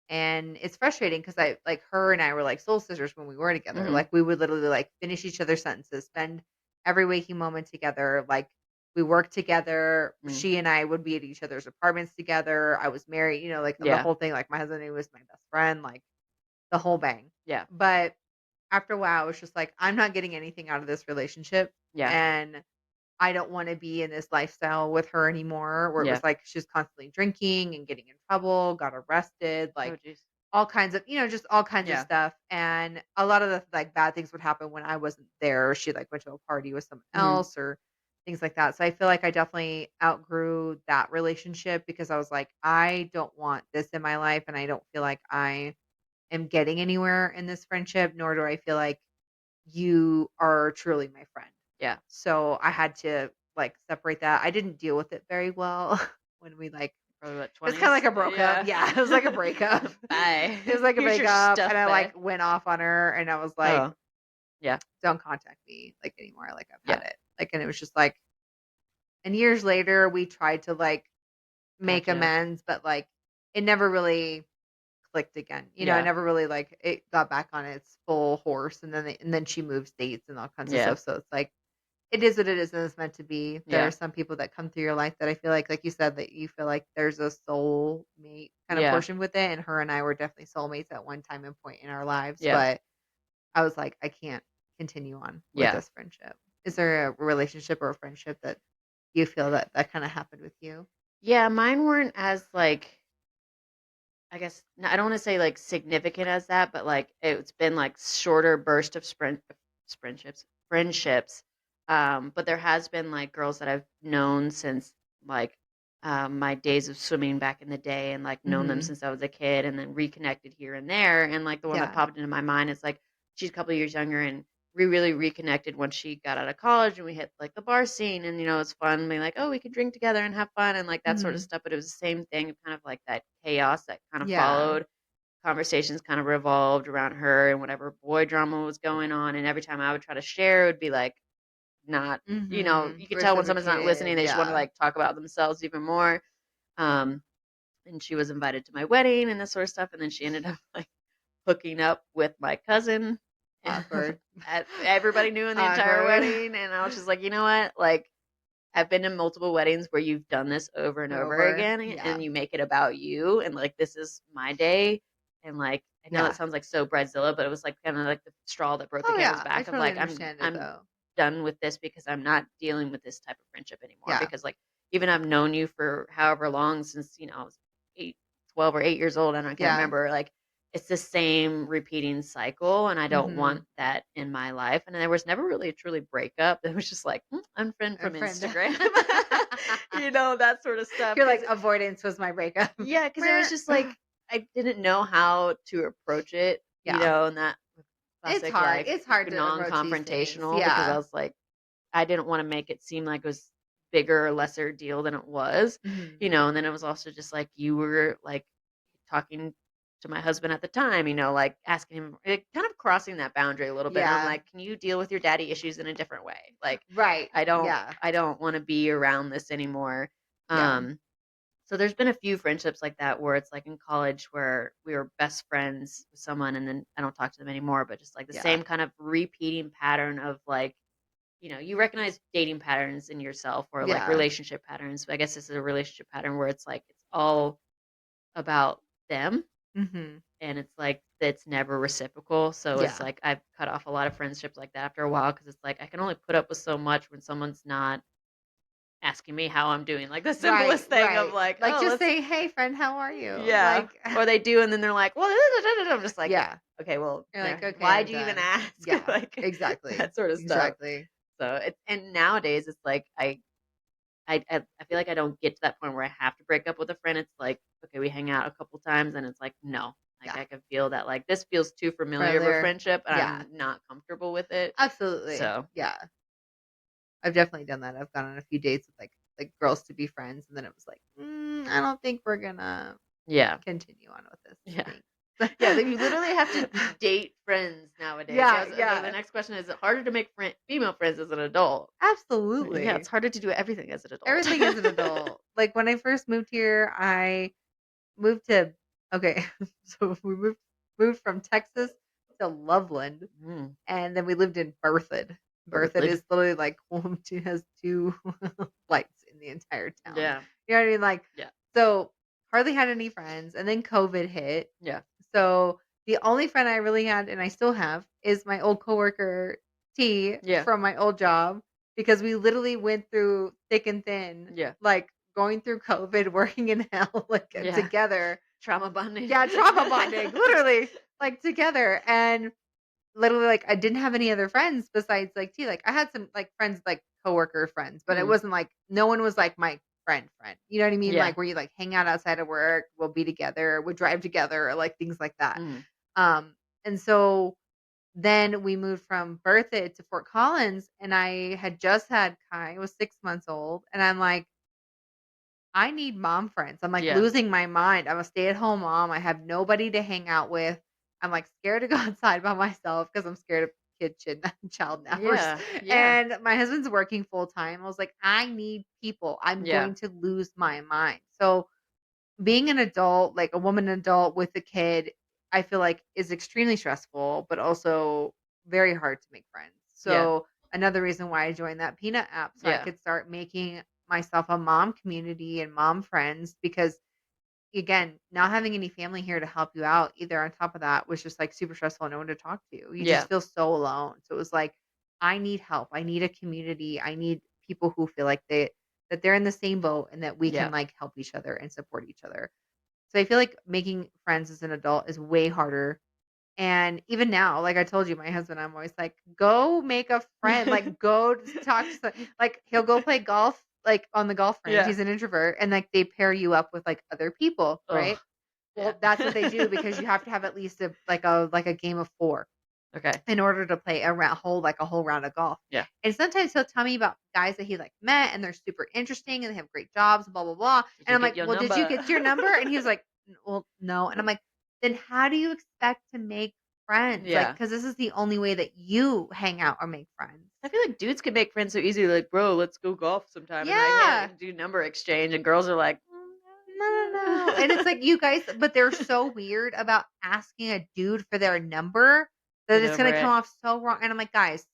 And it's frustrating because I like her and I were like soul sisters when we were together. Mhm. Like we would literally like finish each other's sentences, spend every waking moment together. Like we worked together. Mm. She and I would be at each other's apartments together. I was married, like the Yeah. whole thing. Like my husband, he was my best friend, like the whole bang. Yeah. But after a while, I was just like, I'm not getting anything out of this relationship. Yeah. And I don't want to be in this lifestyle with her anymore where it Yeah. was like she's constantly drinking and getting in trouble, got arrested, like Oh, jeez. all kinds of, just all kinds of Yeah. stuff. And a lot of the like bad things would happen when I wasn't there. She like went to a party with someone Mhm. else or things like that. So I feel like I definitely outgrew that relationship because I was like, I don't want this in my life, and I don't feel like I am getting anywhere in this friendship, nor do I feel like you are truly my friend. Yeah. So I had to like separate that. I didn't deal with it very well when we like Probably about it's kind of like a 20s. breakup. Yeah, it was like a breakup. Bye. It was like a Here's your breakup, stuff and I like back. went off on her, and I was like, Oh, yeah. "Don't contact me like anymore. Like I've Yeah. had it." Like, and it was just like, and years later, we tried to like make Gotcha. amends, but like it never really clicked again. I Yeah. never really like it got back on its full horse, and then she moved states and all kinds of Yeah. stuff. So it's like it is what it is, and it's meant to be. There Yeah. are some people that come through your life that I feel like you said, that you feel like there's a soul mate kind of Yeah. portion with it, and her and I were definitely soulmates at one time and point in our lives. Yeah. But I was like, I can't continue on with Yeah. this friendship. Is there a relationship or a friendship that you feel that kind of happened with you? Yeah, mine weren't as like, I guess I don't want to say like significant as that, but like it's been like shorter burst of friendships. But there has been like girls that I've known since like my days of swimming back in the day, and like known them Mm-hmm. since I was a kid, and then reconnected here and there. And like the one that Yeah. popped into my mind is like she's a couple of years younger, and we really reconnected when she got out of college, and we hit like the bar scene, and it's fun being like, oh, we could drink together and have fun and like that sort of Mm-hmm. stuff. But it was the same thing, kind of like that chaos that kind of Yeah. followed. Conversations kind of revolved around her and whatever boy drama was going on, and every time I would try to share, it would be like not, Mm-hmm. you could tell when someone's not listening, Reciprocated. they just want to Yeah. like talk about themselves even more. um and she was invited to my wedding and this sort of stuff, and then she ended up like hooking up with my cousin. Awkward. Everybody knew in the entire Awkward. wedding, and I was just like, you know what, like I've been to multiple weddings where you've done this over and over Over. again, Yeah. and you make it about you, and like this is my day. And like I know Yeah. that sounds like so bridezilla, but it was like kind of like the straw that broke the Oh camel's yeah. I back of totally like understand it I'm though. done with this because I'm not dealing with this type of friendship anymore. Yeah. Because like even I've known you for however long, since I was 12 or 8 years old, and I can't Yeah. remember, like it's the same repeating cycle, and I don't Mm-hmm. want that in my life. And there was never really a truly breakup. It was just like unfriend from Unfriend. Instagram. That sort of stuff. You're like, avoidance was my breakup. Yeah, because it was just like I didn't know how to approach it, Yeah. and that It's classic hard. like It's hard to approach these things. non-confrontational, because I Yeah. was like, I didn't want to make it seem like it was bigger or lesser deal than it was, Mm-hmm. and then it was also just like you were like talking to my husband at the time, like asking him, like, kind of crossing that boundary a little bit. And I'm Yeah. like, can you deal with your daddy issues in a different way? Like, Right. I don't, Yeah. I don't want to be around this anymore. Yeah. So there's been a few friendships like that where it's like in college where we were best friends with someone, and then I don't talk to them anymore, but just like the Yeah. same kind of repeating pattern of like, you recognize dating patterns in yourself, or like Yeah. relationship patterns. But I guess this is a relationship pattern where it's like it's all about them, Mm-hmm. and it's like it's never reciprocal. So it's Yeah. like I've cut off a lot of friendships like that after a while, because it's like I can only put up with so much when someone's not asking me how I'm doing. Like the simplest Right. thing of Right. like, Like oh, just let's, saying, "Hey, friend, how are you?" yeah. Like, Or they do, and then they're like, well, I'm just like, yeah. okay, well, You're like, okay, why'd I'm you even done. ask? Yeah. Like Exactly. that sort of stuff. Exactly. So and nowadays it's like I feel like I don't get to that point where I have to break up with a friend. It's like, okay, we hang out a couple times, and it's like, no. Like Yeah. I can feel that like this feels too familiar of a Familiar. friendship, and Yeah. I'm not comfortable with it. Absolutely. So Yeah. I've definitely done that. I've gone on a few dates with like girls to be friends, and then it was like, I don't think we're gonna yeah. continue on with this. Yeah. Thanks. Yeah, you literally have to date friends nowadays. Yeah, The yeah. next question is it harder to make female friends as an adult? Absolutely. Yeah, it's harder to do everything as an adult. Everything as an adult. Like when I first moved here, I moved to okay, so we moved from Texas to Loveland, Mm, and then we lived in Berthoud. Berthoud Berthoud. is literally like has two lights in the entire town. Yeah. You know what I mean? Like, Yeah. so hardly had any friends, and then COVID hit. Yeah. So the only friend I really had, and I still have, is my old coworker T Yeah. from my old job, because we literally went through thick and thin, Yeah. like going through COVID, working in hell, like Yeah. together. Trauma bonding. Yeah, trauma bonding, literally, like together. And literally, like I didn't have any other friends besides like T. Like I had some like friends, like coworker friends, but it wasn't like no one was like my friend. You know what I mean? Yeah. Like where you like hang out outside of work, we'll be together, we'll drive together, or like things like that. And so then we moved from Berthoud to Fort Collins, and I had just had Kai. I was 6 months old, and I'm like, I need mom friends. I'm like Yeah. losing my mind. I'm a stay-at-home mom. I have nobody to hang out with. I'm like scared to go outside by myself because I'm scared of child nappers. Yeah. Yeah. And my husband's working full time. I was like, I need people. I'm Yeah. going to lose my mind. So being an adult, like a woman adult with a kid, I feel like is extremely stressful, but also very hard to make friends. So another reason why I joined that Peanut app, so I Yeah. could start making myself a mom community and mom friends, because again, not having any family here to help you out either on top of that was just like super stressful and no one to talk to. You Yeah. just feel so alone. So it was like, I need help. I need a community. I need people who feel like that they're in the same boat and that we can like help each other and support each other. So I feel like making friends as an adult is way harder. And even now, like I told you, my husband, I'm always like, go make a friend, like go talk to like he'll go play golf, like on the golf range. He's an introvert, and like they pair you up with like other people, right? Well, that's what they do because you have to have at least a game of 4. Okay. In order to play a whole round of golf. Yeah. And sometimes he'll tell me about guys that he like met and they're super interesting and they have great jobs, blah, blah, blah. And I'm like, well, did you get your number? And he was like, well, no. And I'm like, then how do you expect to make friends? Yeah. Like, because this is the only way that you hang out or make friends. I feel like dudes can make friends so easily. Like, bro, let's go golf sometime. Yeah. And like, do number exchange. And girls are like, no. And it's like you guys, but they're so weird about asking a dude for their number that it's going to come off so wrong. And I'm like, guys,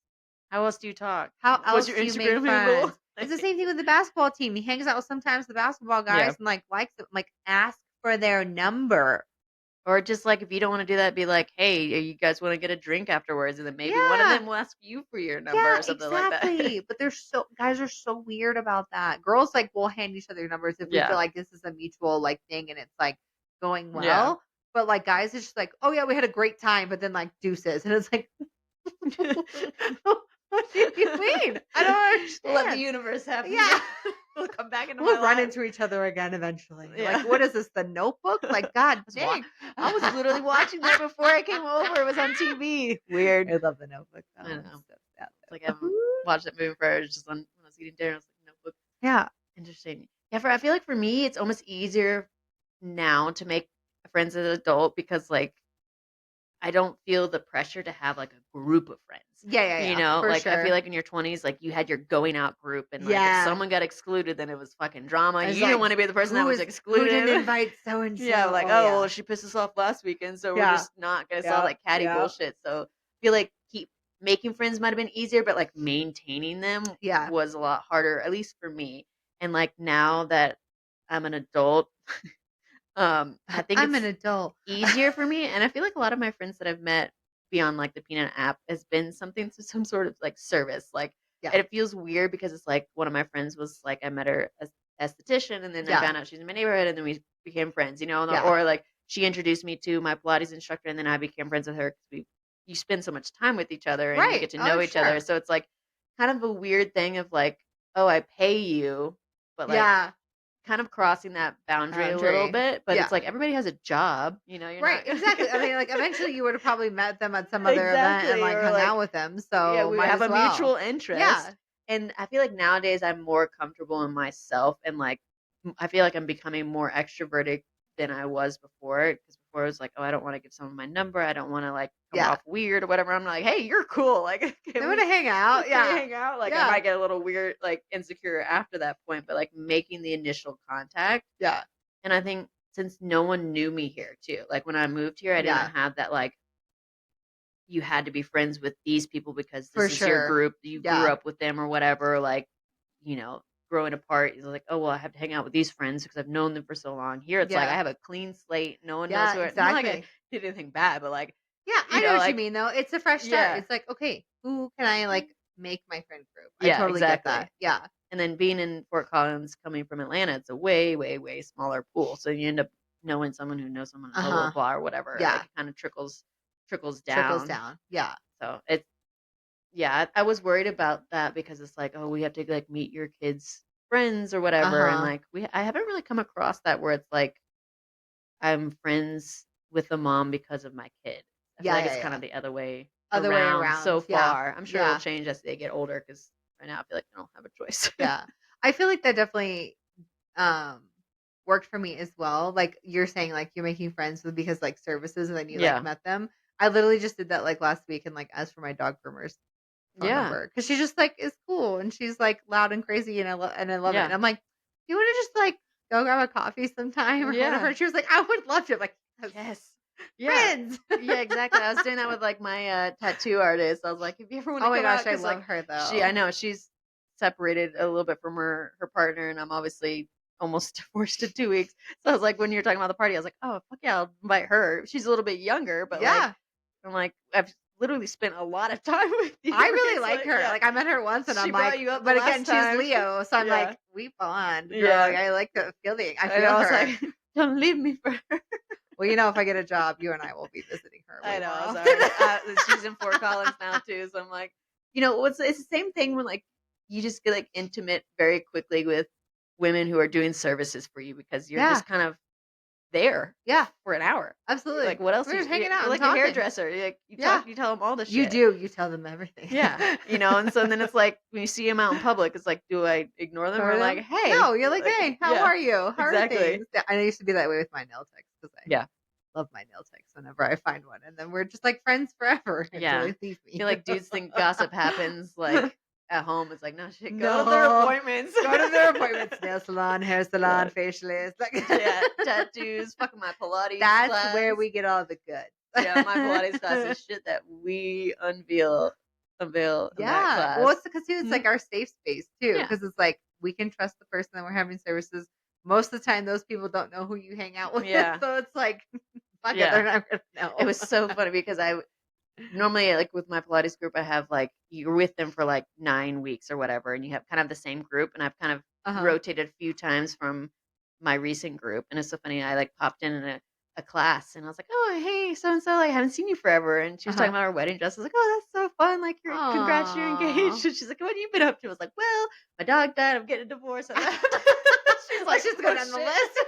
how else do you talk? How else What's your do you Instagram make handle? friends? It's the same thing with the basketball team. He hangs out with sometimes the basketball guys and like likes them. Like, ask for their number. Or just like, if you don't want to do that, be like, hey, you guys want to get a drink afterwards? And then maybe one of them will ask you for your number or something like that. But guys are so weird about that. Girls like will hand each other numbers if we feel like this is a mutual like thing and it's like going well. Yeah. But like guys, it's just like, oh yeah, we had a great time, but then like deuces. And it's like, what do you mean? I don't understand. Let the universe happen. Yeah. We'll come back into We'll run into each other again eventually. Yeah. Like, what is this, the Notebook? Like, God dang. I was literally watching that before I came over. It was on TV. Weird. I love the Notebook. Though. I know. It's like I haven't watched that movie before. It was just when I was eating dinner. I was like, Notebook. Yeah. Interesting. Yeah, I feel like for me, it's almost easier now to make friends as an adult because, like, I don't feel the pressure to have like a group of friends. Yeah. You know, like sure. I feel like in your 20s, like you had your going out group, and like if someone got excluded, then it was fucking drama. You didn't want to be the person that was excluded. Who didn't invite so and so? Yeah, like well, she pissed us off last weekend, so we're just not gonna sell like catty bullshit. So I feel like making friends might have been easier, but like maintaining them was a lot harder, at least for me. And like now that I'm an adult. I think I'm an adult. easier for me, and I feel like a lot of my friends that I've met beyond like the Peanut app has been some sort of like service. Like it feels weird because it's like one of my friends was like I met her as esthetician, and then I found out she's in my neighborhood, and then we became friends. You know, or like she introduced me to my Pilates instructor, and then I became friends with her because you spend so much time with each other and you get to know each other. So it's like kind of a weird thing of like, oh, I pay you, but like. Kind of crossing that boundary a little bit, but it's like everybody has a job, you know. You're not... exactly. I mean, like eventually you would have probably met them at some other event and like hung out with them. So we have a mutual interest. Yeah, and I feel like nowadays I'm more comfortable in myself, and like I feel like I'm becoming more extroverted than I was before. Because before I was like, oh, I don't want to give someone my number. I don't want to like come off weird or whatever. I'm like, hey, you're cool. Like, I want to hang out. Hang out. Like, I might get a little weird, like insecure after that point, but like making the initial contact. Yeah. And I think since no one knew me here too, like when I moved here, I didn't have that like you had to be friends with these people because this is your group. You grew up with them or whatever. Like, you know. Growing apart, it's like, oh well, I have to hang out with these friends because I've known them for so long. Here, it's like I have a clean slate. No one knows who. Exactly. Not like I did anything bad, but like, I know what you mean though. It's a fresh start. It's like, okay, who can I like make my friend group? I totally get that. Yeah. And then being in Fort Collins, coming from Atlanta, it's a way, way, way smaller pool. So you end up knowing someone who knows someone, blah blah blah, or whatever. Yeah. Like it kind of trickles down. Trickles down. Yeah. So it's. Yeah, I was worried about that because it's like, oh, we have to like meet your kids' friends or whatever, and like I haven't really come across that where it's like I'm friends with the mom because of my kid. I feel like it's kind of the other way around so far. I'm sure it'll change as they get older because right now I feel like they don't have a choice. Yeah, I feel like that definitely worked for me as well. Like you're saying, like you're making friends with because like services, and then you like met them. I literally just did that like last week, and like as for my dog groomers phone number, because she just like is cool, and she's like loud and crazy, and I love it. And I'm like, you want to just like go grab a coffee sometime or whatever? She was like, I would love to. I'm like, yes. Friends. Yeah, exactly. I was doing that with like my tattoo artist. I was like, if you ever want to come out, I love her though. I know she's separated a little bit from her partner, and I'm obviously almost divorced in 2 weeks. So I was like, when you were talking about the party, I was like, oh fuck yeah, I'll invite her. She's a little bit younger, but like I'm like, literally spent a lot of time with you. I really like her. Like I met her once, and She I'm brought like, you up the but again, last time. she's Leo, so I'm like, we bond, girl. Yeah. Like, I like the feeling. I I feel know, I was her. like, don't leave me for her. Well, you know, if I get a job, you and I will be visiting her. I know. More Sorry. She's in Fort Collins now too, so I'm like, you know, it's the same thing when like you just get like intimate very quickly with women who are doing services for you because you're just kind of there, for an hour. Absolutely. Like what else? We're just hanging out. You're like talking. a hairdresser. You're like, you talk, you tell them all the shit. You do. You tell them everything. Yeah, you know, and so then it's like when you see them out in public, it's like, do I ignore them or like, hey? No, you're like, hey, how are you? How are things? I used to be that way with my nail techs because I love my nail techs whenever I find one, and then we're just like friends forever until they leave me. I feel like dudes think gossip happens like at home. It's like, no shit, go to their appointments. Go to their appointments. Nail salon, hair salon, facialist. Like, tattoos, fucking my Pilates That's class. where we get all the good. Yeah, my Pilates class is shit that we unveil in that class. Well, it's because it's like our safe space too, because it's like we can trust the person that we're having services. Most of the time, those people don't know who you hang out with. Yeah. So it's like, fuck it, they're not gonna know. It was so funny because I normally, like with my Pilates group, I have like, you're with them for like 9 weeks or whatever, and you have kind of the same group. And I've kind of rotated a few times from my recent group. And it's so funny. I like popped in a class and I was like, oh, hey, so-and-so, I haven't seen you forever. And she was talking about her wedding dress. I was like, oh, that's so fun. Like, congrats, you're engaged. And she's like, what have you been up to? I was like, well, my dog died. I'm getting a divorce. She's like, she's going down the list.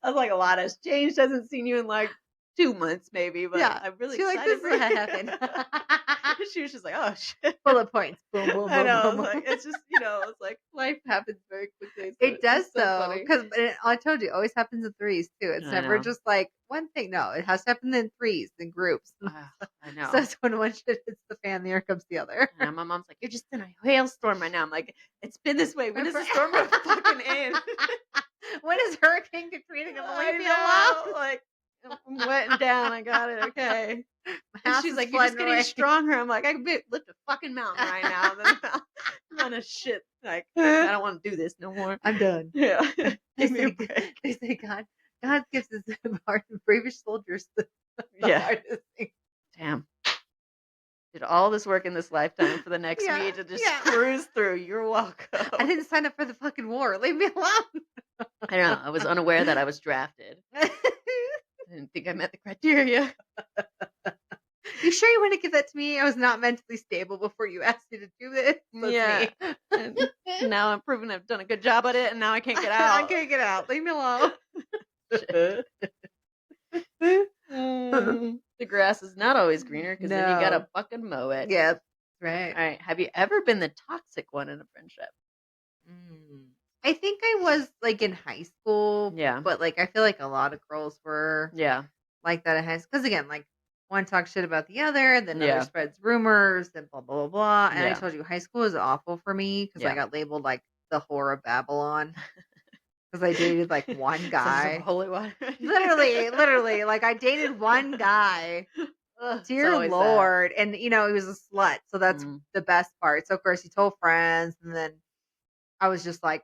I was like, a lot has changed. Hasn't seen you in like 2 months maybe, but I'm really excited like, this for is what happened. She was just like, oh shit. Bullet points. Boom, boom, boom. I know. Boom, like, it's just, you know, it's like life happens very quickly. So it does so because I told you, it always happens in threes too. It's never just like one thing. No, it has to happen in threes, in groups. I know. So it's when one shit hits the fan, the other comes the other. And my mom's like, you're just in a hailstorm right now. I'm like, it's been this way. When does the storm gonna fucking end? When is Hurricane Katrina gonna leave me alone? Like, I'm wetting down. I got it. Okay. And she's like, you're just getting stronger. I'm like, I can lift a fucking mountain right now. I'm on a shit. Like, I don't want to do this no more. I'm done. Yeah. Give me a break. They say God gives his bravest soldiers the hardest thing. Damn. Did all this work in this lifetime for the next me to just cruise through. You're welcome. I didn't sign up for the fucking war. Leave me alone. I know. I was unaware that I was drafted. I didn't think I met the criteria. You sure you want to give that to me? I was not mentally stable before you asked me to do this. So And now I'm proving I've done a good job at it, and now I can't get out. I can't get out. Leave me alone. The grass is not always greener because then you gotta fucking mow it. Yeah, right. All right. Have you ever been the toxic one in a friendship? I think I was like in high school. Yeah. But like I feel like a lot of girls were like that at high school. Because again, like one talks shit about the other, then the other spreads rumors, and blah, blah, blah, blah. And I told you, high school was awful for me because I got labeled like the whore of Babylon. Because I dated like one guy. Holy water. literally. Like I dated one guy. Dear Lord. And you know, he was a slut. So that's the best part. So of course he told friends, and then I was just like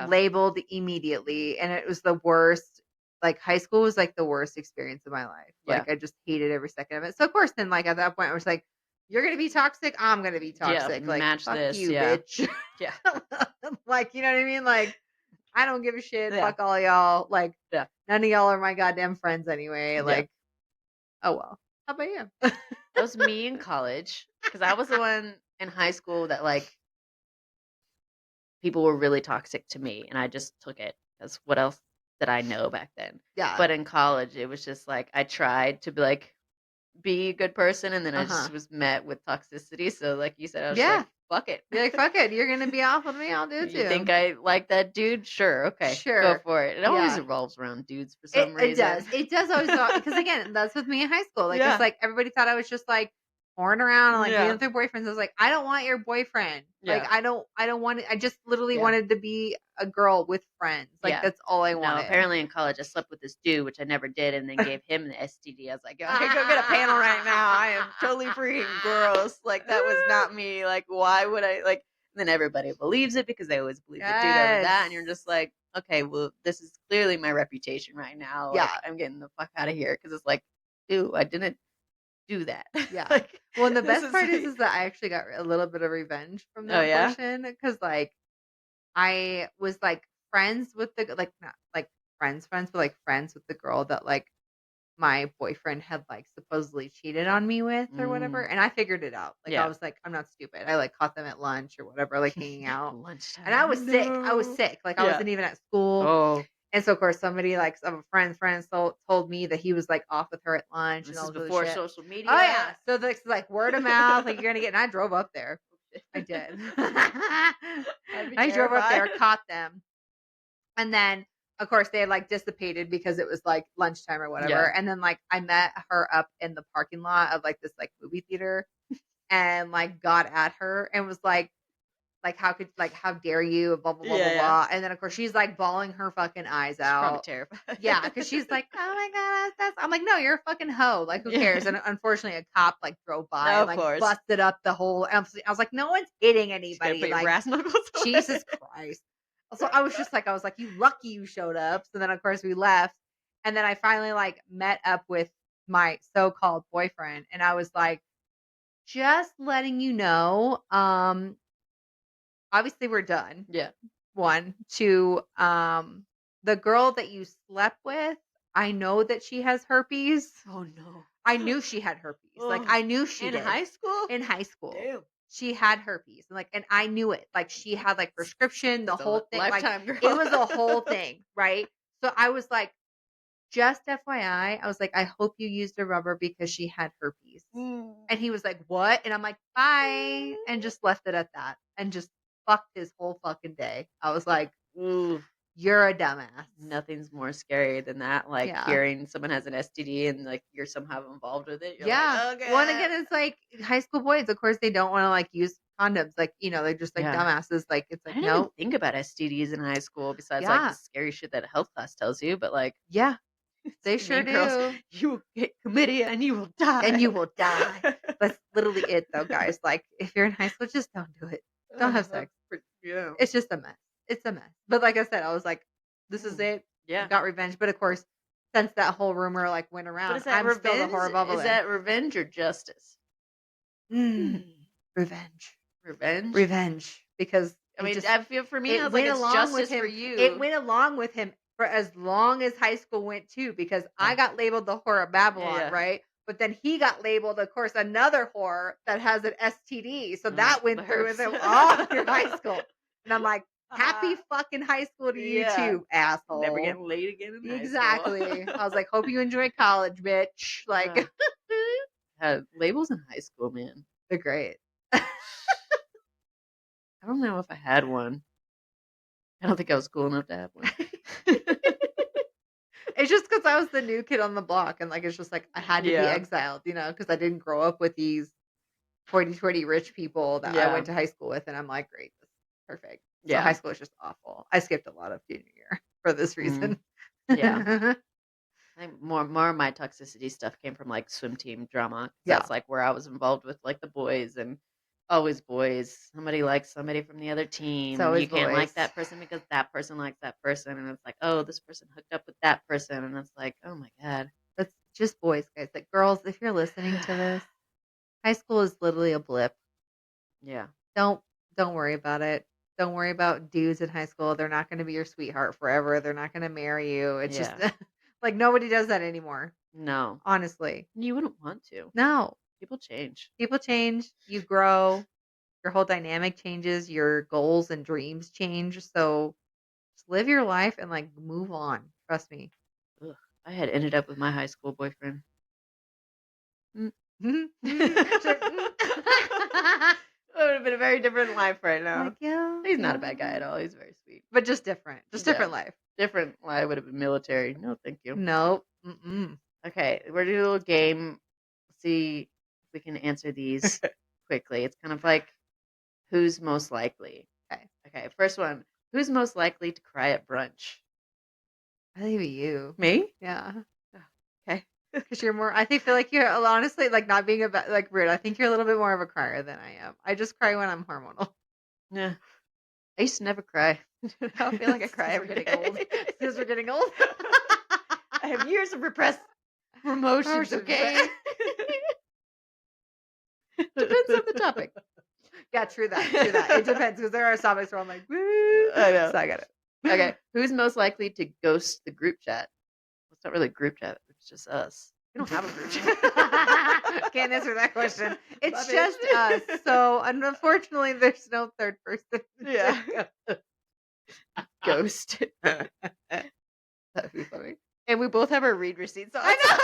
labeled immediately. And it was the worst. Like high school was like the worst experience of my life. Like I just hated every second of it. So of course then like at that point I was like, you're gonna be toxic, I'm gonna be toxic. Like match fuck this, you, bitch. Yeah. Like, you know what I mean? Like I don't give a shit. Fuck all y'all. Like none of y'all are my goddamn friends anyway. Like, oh well. How about you? That was me in college. Because I was the one in high school that like people were really toxic to me, and I just took it. Because what else did I know back then? Yeah. But in college, it was just like I tried to be like be a good person, and then I just was met with toxicity. So like you said, I was just like, fuck it. You're like, fuck it. You're gonna be off with me. I'll do it too. You think I like that dude? Sure. Okay. Sure. Go for it. It always revolves around dudes for some reason. It does. It does always. Because again, that's with me in high school. Like it's like everybody thought I was just like whoring around and like being with their boyfriends. I was like, I don't want your boyfriend. Like I don't want it. I just literally wanted to be a girl with friends. Like that's all I wanted. No, apparently in college I slept with this dude, which I never did, and then gave him the STD. I was like, okay, go get a panel right now. I am totally freaking gross. Like that was not me. Like why would I like? And then everybody believes it because they always believe the dude over that, and you're just like, okay, well, this is clearly my reputation right now. Like, I'm getting the fuck out of here because it's like, dude, I didn't do that. Yeah. Like, Well, and the this best part like, is that I actually got a little bit of revenge from oh that yeah, portion because, like, I was like friends with the like not like friends, but like friends with the girl that like my boyfriend had like supposedly cheated on me with or whatever. And I figured it out. Like I yeah. was like, I'm not stupid. I like caught them at lunch or whatever, like hanging out. Lunchtime. And I was sick. I was No. sick. Like I Yeah. wasn't even at school. Oh, And so of course somebody like some of friends told me that he was like off with her at lunch this and all is this other before shit. social media. Oh yeah. So this like word of mouth, like you're gonna get and I drove up there. I did. I drove up there, caught them. And then, of course, they had like dissipated because it was like lunchtime or whatever. Yeah. And then, like, I met her up in the parking lot of like this like movie theater and like got at her and was like, how dare you, blah, blah, blah, Yeah, blah, yeah. blah. And then, of course, she's like bawling her fucking eyes She's probably out. terrified. Yeah, because she's like, oh my God, I'm like, no, you're a fucking hoe. Like, who cares? And unfortunately, a cop like drove by and Of like course. busted up the whole. I was like, no one's hitting Just gotta anybody. put your Like, brass knuckles away. Jesus Christ. So I was like, you lucky you showed up. So then, of course, we left. And then I finally like met up with my so-called boyfriend. And I was like, just letting you know, obviously we're done. Yeah. 1, 2, the girl that you slept with, I know that she has herpes. Oh no. I knew she had herpes. Like I knew she in did. high school. In high school. Damn. She had herpes. And I knew it. Like she had like prescription, the It's a whole thing. Like lifetime girl. it was a whole thing, right? So I was like, just FYI, I was like, I hope you used a rubber because she had herpes. And he was like, what? And I'm like, bye. And just left it at that. And just fucked his whole fucking day. I was like, Ooh. you're a dumbass. Nothing's more scary than that. Like Yeah. hearing someone has an STD and like you're somehow involved with it. You're Yeah. like, okay. Well, and again, it's like high school boys. Of course, they don't want to like use condoms. Like, they're just like Yeah. dumbasses. Like, it's I like, didn't even no. think about STDs in high school besides like Yeah. the scary shit that health class tells you. But like, Yeah. They Mean sure Girls, do. you will get chlamydia and you will die. And you will die. That's literally it, though, guys. Like, if you're in high school, just don't do it. Don't have sex. Yeah. It's just a mess. It's a mess. But like I said, I was like, this is it. Yeah. Got revenge. But of course, since that whole rumor like went But around, is that I'm revenge? still the horror bubble. Is that revenge or justice? Revenge. Revenge. Revenge. Because I mean, I feel for me, I it was like, went it's along with justice him. for you. It went along with him for as long as high school went too, because I got labeled the whore of Babylon, Yeah. right? But then he got labeled, of course, another whore that has an STD. So that went the through with herpes. him all through high school. And I'm like, happy fucking high school to you Yeah. too, asshole. Never getting laid again in high school. Exactly. I was like, hope you enjoy college, bitch. Like, labels in high school, man. they're great. I don't know if I had one. I don't think I was cool enough to have one. It's just because I was the new kid on the block, and like it's just like I had to be exiled, because I didn't grow up with these hoity-toity rich people that I went to high school with, and I'm like, great, this is perfect. So high school is just awful. I skipped a lot of junior year for this reason. Yeah. I think more of my toxicity stuff came from like swim team drama. Yeah. That's like where I was involved with like the boys and always boys. Somebody likes somebody from the other team. So You can't like boys. that person because that person likes that person. And it's like, oh, this person hooked up with that person. And it's like, oh my God. That's just boys, guys. Like girls, if you're listening to this, high school is literally a blip. Yeah. Don't worry about it. Don't worry about dudes in high school. They're not going to be your sweetheart forever. They're not going to marry you. It's just like nobody does that anymore. No. Honestly. You wouldn't want to. No. People change. People change. You grow. Your whole dynamic changes. Your goals and dreams change. So just live your life and like move on. Trust me. Ugh, I had ended up with my high school boyfriend. It would have been a very different life right now. Like, yeah, He's not a bad guy at all. He's very sweet. But just different. Just different life. Different life would have been military. No, thank you. Nope. Okay, we're doing a little game. See if we can answer these quickly. It's kind of like who's most likely. Okay, first one. Who's most likely to cry at brunch? I think it'd be you. Me? Yeah. Okay. Because you're more, I feel like you're, honestly, like not being like rude, I think you're a little bit more of a crier than I am. I just cry when I'm hormonal. Yeah. I used to never cry. I feel like I cry every day. Because we're getting old. I have years of repressed emotions, okay? Depends on the topic. Yeah, true that. It depends, because there are topics where I'm like, woo. I know. So I got it. Okay, who's most likely to ghost the group chat? It's not really a group chat. It's just us. We don't have a group chat. Can't answer that question. It's just us. So unfortunately, there's no third person. Yeah. Ghost. That'd be funny. And we both have our read receipts on. I know.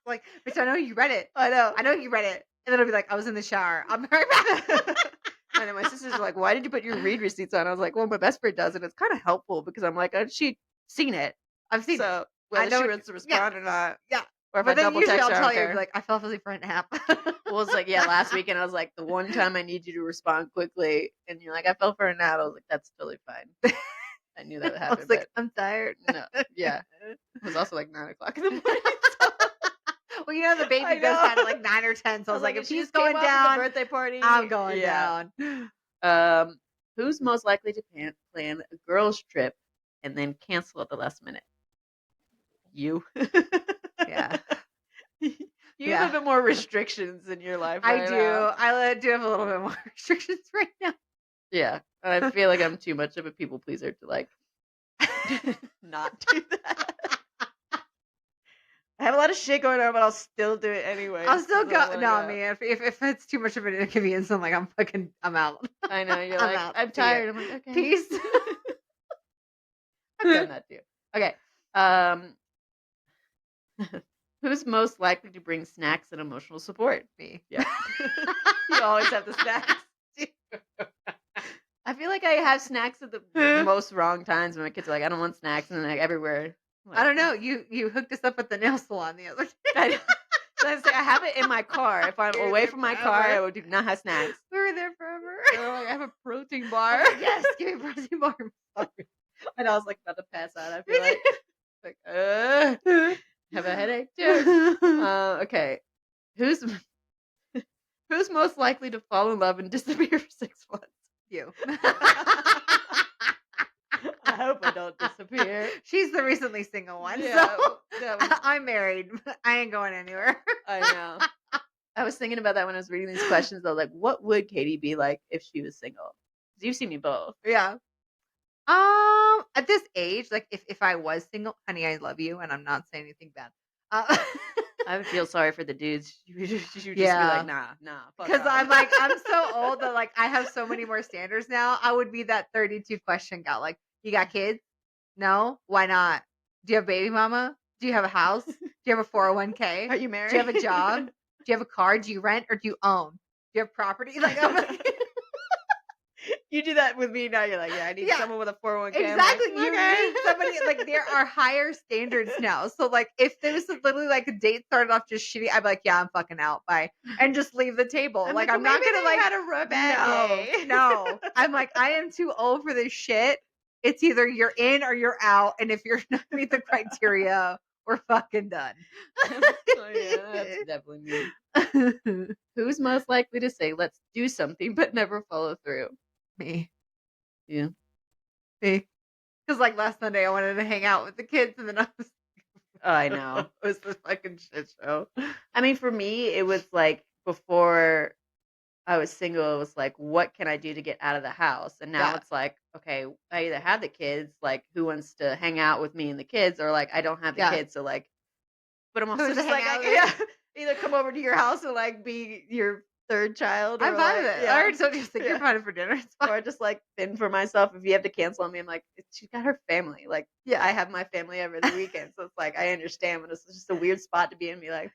Like, bitch, I know you read it. I know you read it. And then I'll be like, I was in the shower. I'll be right back. And then my sisters are like, why did you put your read receipts on? I was like, well, my best friend does, and it's kind of helpful because I'm like, she'd seen it. I've seen it. So whether she wants to respond or not. Yeah. Or if But I then double usually text I'll her, I tell don't you, care. like, I fell asleep for a nap. Well, it's like, yeah, last weekend I was like, the one time I need you to respond quickly, and you're like, I fell for a nap. I was like, that's totally fine. I knew that would happen. I was like, I'm tired. No, yeah. It was also like 9 o'clock in the morning. So. Well, you know, the baby goes down at like 9 or 10. So I was like, if she's going down, the birthday party, I'm going down. Who's most likely to plan a girls' trip and then cancel at the last minute? You. Yeah. You have a bit more restrictions in your life. I do. Now. I do have a little bit more restrictions right now. Yeah. And I feel like I'm too much of a people pleaser to like not do that. I have a lot of shit going on, but I'll still do it anyway. I'll still go. No, I mean, if it's too much of an inconvenience, I'm like, I'm out. I know. You're like, I'm tired. I'm like, okay. Peace. I've done that too. Okay. Who's most likely to bring snacks and emotional support? Me. Yeah. You always have the snacks. I feel like I have snacks at the most wrong times when my kids are like, I don't want snacks, and then like everywhere. Like, I don't know. You hooked us up at the nail salon the other day. I have it in my car. If I'm away from my car, I would not have snacks. We were there forever. Like, I have a protein bar. Yes, give me a protein bar. And I was like about to pass out. I feel like have a headache too. Okay, who's most likely to fall in love and disappear for 6 months? You. I hope I don't disappear. She's the recently single one. Yeah, so I'm married. I ain't going anywhere. I know. I was thinking about that when I was reading these questions. I was like, what would Katie be like if she was single? Because you've seen me both. Yeah. At this age, like if I was single, honey, I love you, and I'm not saying anything bad. I would feel sorry for the dudes. You would just be like, nah. Because I'm like, I'm so old that like I have so many more standards now. I would be that 32 question gal. Like, you got kids? No? Why not? Do you have a baby mama? Do you have a house? Do you have a 401k? Are you married? Do you have a job? Do you have a car? Do you rent or do you own? Do you have property? Like, I'm like you do that with me now. You're like, yeah, I need someone with a 401k. Exactly. Like, You need somebody, like, there are higher standards now. So, like, if there was literally, like, a date started off just shitty, I'd be like, yeah, I'm fucking out. Bye. And just leave the table. I'm not going to, like, had a bad day. No. I'm like, I am too old for this shit. It's either you're in or you're out. And if you're not meet the criteria, we're fucking done. Oh, yeah, that's definitely me. Who's most likely to say, let's do something, but never follow through? Me. Yeah. Me. Because, like, last Sunday, I wanted to hang out with the kids, and then I was I know. It was this fucking shit show. I mean, for me, it was like before I was single, it was like, what can I do to get out of the house? And now it's like, okay, I either have the kids, like, who wants to hang out with me and the kids, or like, I don't have the kids, so like, but I'm also just like, either come over to your house and like be your third child. I'm fine with it. Yeah. I already told you, like, you're fine for dinner. It's fine. Or just like fend for myself. If you have to cancel on me, I'm like, she's got her family. Like, I have my family every weekend, so it's like I understand, but it's just a weird spot to be in. Be like,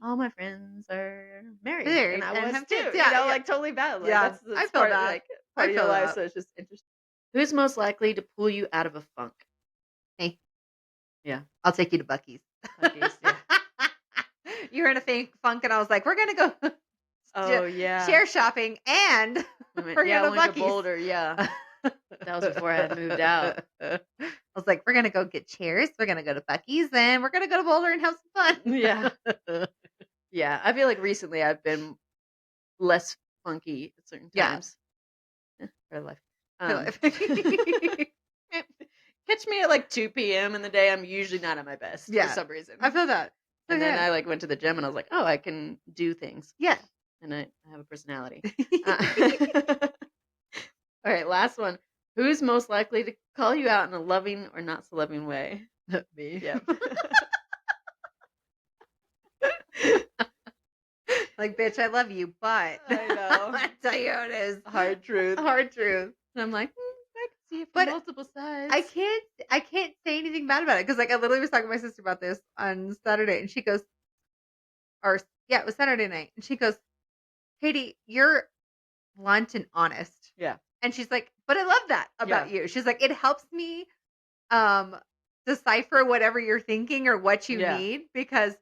all my friends are married and I was too. Yeah, you know, like totally valid. Like, yeah, that's I feel part that. Of, like, part of your life, so it's just interesting. Who's most likely to pull you out of a funk? Me. Yeah, I'll take you to Buc-ee's. Buc-ee's, yeah. You were in a funk, and I was like, we're gonna go. Share shopping, and we're gonna go Buc-ee's. Boulder. Yeah, that was before I had moved out. I was like, we're gonna go get chairs. We're gonna go to Buc-ee's, and we're gonna go to Boulder and have some fun. Yeah, yeah. I feel like recently I've been less funky at certain times. For life. Catch me at like 2 p.m. in the day. I'm usually not at my best for some reason. I feel that. And then I like went to the gym and I was like, oh, I can do things. Yeah. And I have a personality. All right, last one. Who's most likely to call you out in a loving or not so loving way? Me. Yep. Like, bitch, I love you, but I know. I tell you how it is. Hard truth. Hard truth. And I'm like, I can see it But from multiple sides. I can't say anything bad about it because like I literally was talking to my sister about this on Saturday, and she goes, it was Saturday night, and she goes, Katie, you're blunt and honest. Yeah. And she's like, but I love that about you. She's like, it helps me decipher whatever you're thinking or what you need because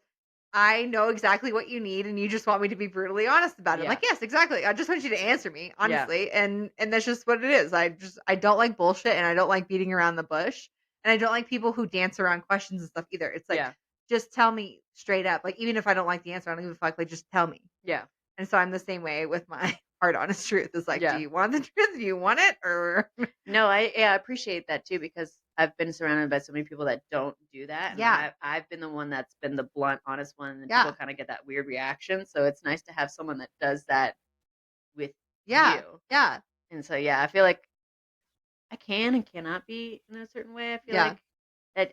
I know exactly what you need and you just want me to be brutally honest about it. I'm like, yes, exactly. I just want you to answer me honestly. And that's just what it is. I don't like bullshit and I don't like beating around the bush. And I don't like people who dance around questions and stuff either. It's like, just tell me straight up. Like, even if I don't like the answer, I don't give a fuck. Like, just tell me. Yeah. And so I'm the same way with my hard, honest truth. It's like, do you want the truth? Do you want it? Or no, I appreciate that too because I've been surrounded by so many people that don't do that. And I've been the one that's been the blunt, honest one, and people kind of get that weird reaction. So it's nice to have someone that does that with you. Yeah. And so I feel like I can and cannot be in a certain way. I feel like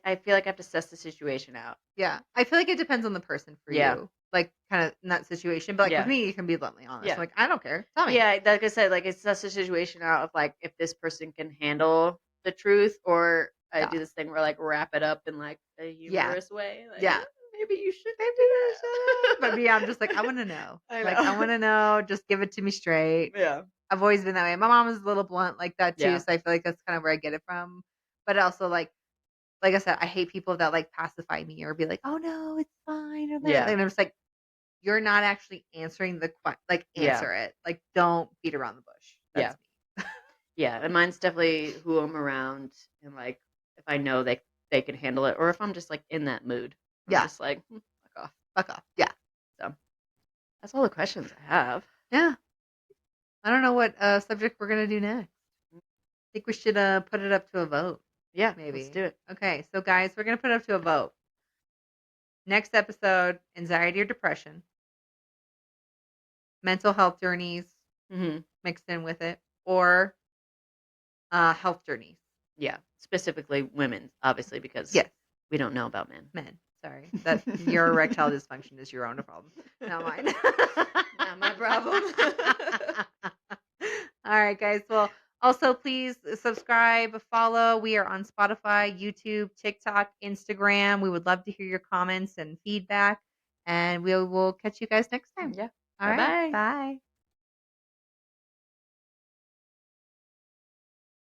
I feel like I have to suss the situation out. Yeah. I feel like it depends on the person for you. Like kind of in that situation. But like with me, you can be bluntly honest. Yeah. Like, I don't care. Tell me. Yeah, like I said, like it's such a situation out of like if this person can handle the truth or I do this thing where I like wrap it up in like a humorous way. Like, maybe you should do that. But me, I'm just like, I want to know. I want to know. Just give it to me straight. Yeah. I've always been that way. My mom is a little blunt like that too. So I feel like that's kind of where I get it from. But also like I said, I hate people that like pacify me or be like, oh no, it's fine. Or and I'm just like, you're not actually answering the question. Like, answer it. Like, don't beat around the bush. That's me. Yeah. And mine's definitely who I'm around and like if I know they can handle it or if I'm just like in that mood. I'm just like, fuck off. Yeah. So that's all the questions I have. Yeah. I don't know what subject we're going to do next. I think we should put it up to a vote. Yeah, maybe. Let's do it. Okay, so guys, we're going to put it up to a vote. Next episode, anxiety or depression. Mental health journeys mixed in with it. Or health journeys. Yeah, specifically women, obviously, because we don't know about men. Sorry. That your erectile dysfunction is your own problem. Not mine. Not my problem. All right, guys. Well, also please subscribe, follow. We are on Spotify, YouTube, TikTok, Instagram. We would love to hear your comments and feedback. And we will catch you guys next time. Yeah. All right. Bye.